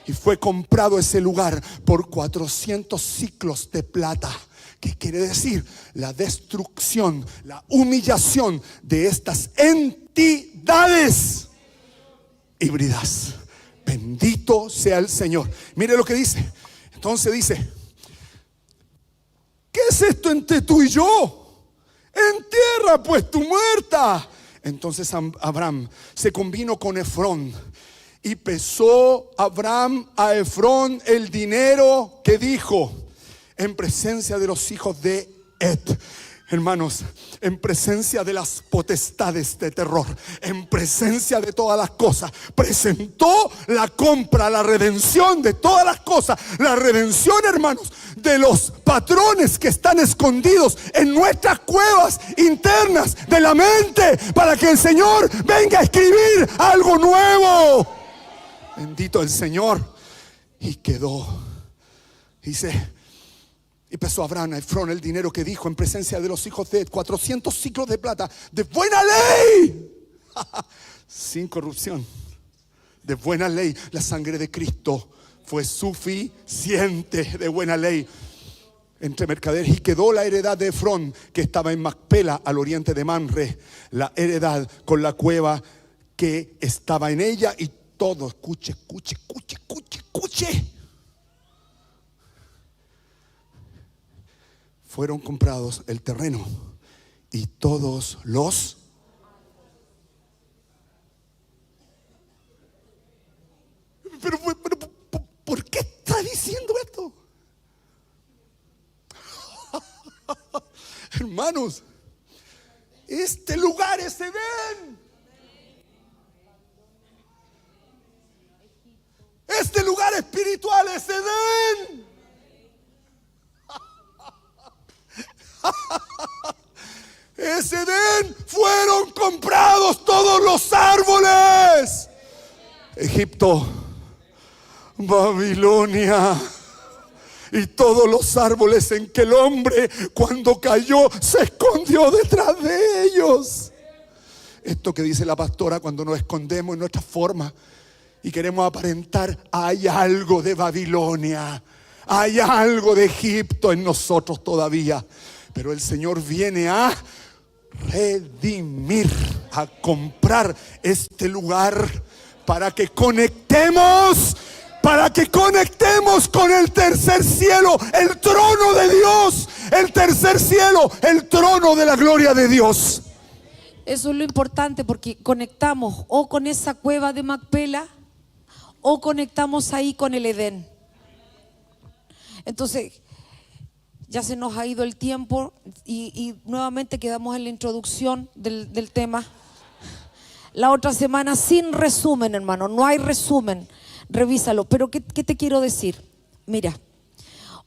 Y fue comprado ese lugar por 400 siclos de plata. ¿Qué quiere decir? La destrucción, la humillación de estas entidades híbridas. Bendito sea el Señor. Mire lo que dice. Entonces dice: ¿qué es esto entre tú y yo? Entierra pues tu muerta. Entonces Abraham se convino con Efrón, y pesó Abraham a Efrón el dinero que dijo, en presencia de los hijos de Et. Hermanos, en presencia de las potestades de terror, en presencia de todas las cosas, presentó la compra, la redención de todas las cosas. La redención, hermanos, de los patrones que están escondidos en nuestras cuevas internas de la mente, para que el Señor venga a escribir algo nuevo. Bendito el Señor. Y quedó, dice: y pesó Abraham a Efrón el dinero que dijo, en presencia de los hijos de 400 siclos de plata, de buena ley, sin corrupción, de buena ley. La sangre de Cristo fue suficiente, de buena ley, entre mercaderes. Y quedó la heredad de Efrón, que estaba en Macpela, al oriente de Mamre, la heredad con la cueva que estaba en ella, y todo, escuche. Fueron comprados el terreno y todos los. Pero ¿por qué está diciendo esto? Hermanos, este lugar es Edén. Este lugar espiritual es Edén. Es Edén. Fueron comprados todos los árboles. Egipto, Babilonia y todos los árboles en que el hombre, cuando cayó, se escondió detrás de ellos. Esto que dice la pastora, cuando nos escondemos en nuestra forma y queremos aparentar, hay algo de Babilonia, hay algo de Egipto en nosotros todavía. Pero el Señor viene a redimir, a comprar este lugar para que conectemos con el tercer cielo, el trono de Dios, el tercer cielo, el trono de la gloria de Dios. Eso es lo importante, porque conectamos o con esa cueva de Macpela o conectamos ahí con el Edén. Entonces, ya se nos ha ido el tiempo y nuevamente quedamos en la introducción del tema. La otra semana sin resumen, hermano, no hay resumen, revísalo. Pero ¿qué te quiero decir? Mira,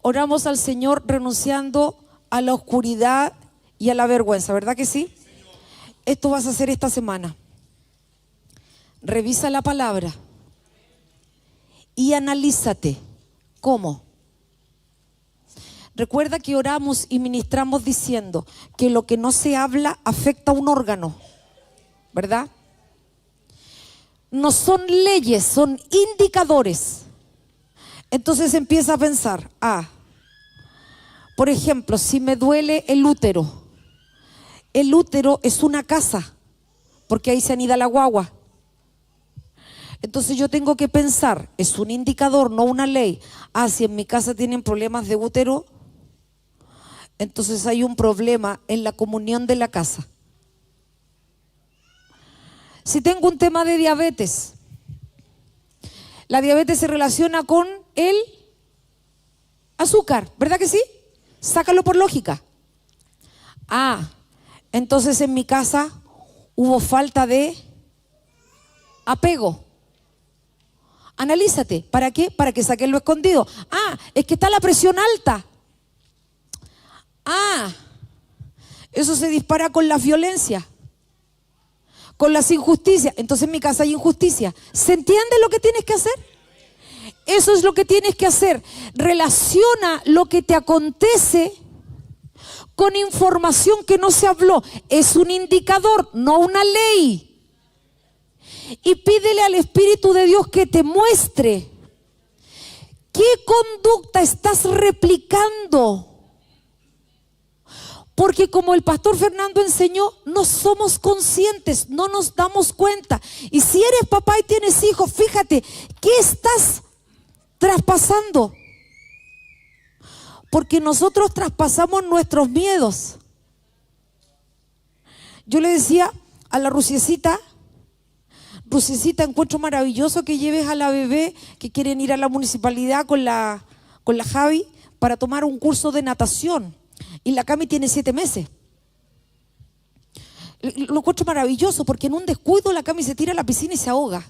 oramos al Señor renunciando a la oscuridad y a la vergüenza, ¿verdad que sí? Esto vas a hacer esta semana. Revisa la palabra y analízate. ¿Cómo? Recuerda que oramos y ministramos diciendo que lo que no se habla afecta a un órgano, ¿verdad? No son leyes, son indicadores. Entonces empieza a pensar, por ejemplo, si me duele el útero es una casa, porque ahí se anida la guagua. Entonces yo tengo que pensar, es un indicador, no una ley. Si en mi casa tienen problemas de útero, entonces hay un problema en la comunión de la casa. Si tengo un tema de diabetes, la diabetes se relaciona con el azúcar, ¿verdad que sí? Sácalo por lógica. Entonces en mi casa Hubo falta de apego. Analízate. ¿Para qué? Para que saques lo escondido. Ah, es que está la presión alta. Ah, eso se dispara con la violencia, con las injusticias. Entonces en mi casa hay injusticia. ¿Se entiende lo que tienes que hacer? Eso es lo que tienes que hacer. Relaciona lo que te acontece con información que no se habló. Es un indicador, no una ley. Y pídele al Espíritu de Dios que te muestre qué conducta estás replicando. Porque como el pastor Fernando enseñó, no somos conscientes, no nos damos cuenta. Y si eres papá y tienes hijos, fíjate, ¿qué estás traspasando? Porque nosotros traspasamos nuestros miedos. Yo le decía a la Rusiecita, encuentro maravilloso que lleves a la bebé que quieren ir a la municipalidad con la Javi para tomar un curso de natación. Y la Cami tiene 7 meses. Lo encuentro maravilloso porque en un descuido la Cami se tira a la piscina y se ahoga.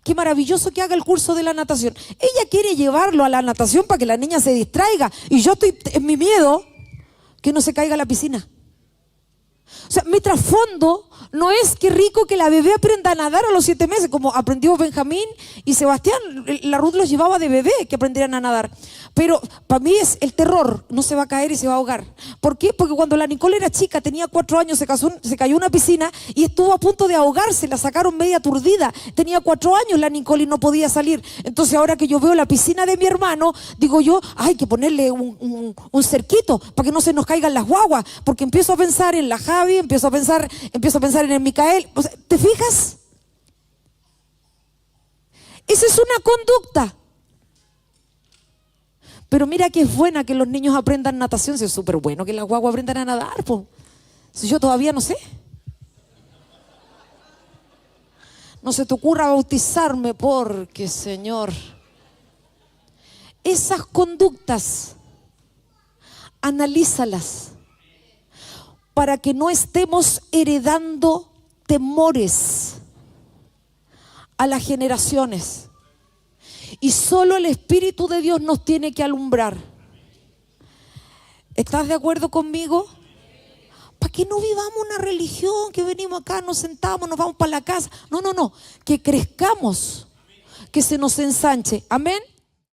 Qué maravilloso que haga el curso de la natación. Ella quiere llevarlo a la natación para que la niña se distraiga. Y yo estoy en mi miedo que no se caiga a la piscina. O sea, mi trasfondo no es que rico que la bebé aprenda a nadar a los 7 meses, como aprendió Benjamín y Sebastián. La Ruth los llevaba de bebé que aprendieran a nadar. Pero para mí es el terror, no se va a caer y se va a ahogar. ¿Por qué? Porque cuando la Nicole era chica, tenía 4 años, se cayó en una piscina y estuvo a punto de ahogarse, la sacaron media aturdida. Tenía 4 años la Nicole y no podía salir. Entonces ahora que yo veo la piscina de mi hermano, digo yo, hay que ponerle un cerquito para que no se nos caigan las guaguas. Porque empiezo a pensar en la Javi, empiezo a pensar en el Micael. O sea, ¿te fijas? Esa es una conducta. Pero mira que es buena que los niños aprendan natación. Si es súper bueno que las guaguas aprendan a nadar, po. Si yo todavía no sé. No se te ocurra bautizarme porque, Señor, esas conductas, analízalas para que no estemos heredando temores a las generaciones. Y solo el Espíritu de Dios nos tiene que alumbrar. ¿Estás de acuerdo conmigo? ¿Para qué no vivamos una religión que venimos acá, nos sentamos, nos vamos para la casa? No. Que crezcamos, que se nos ensanche. Amén.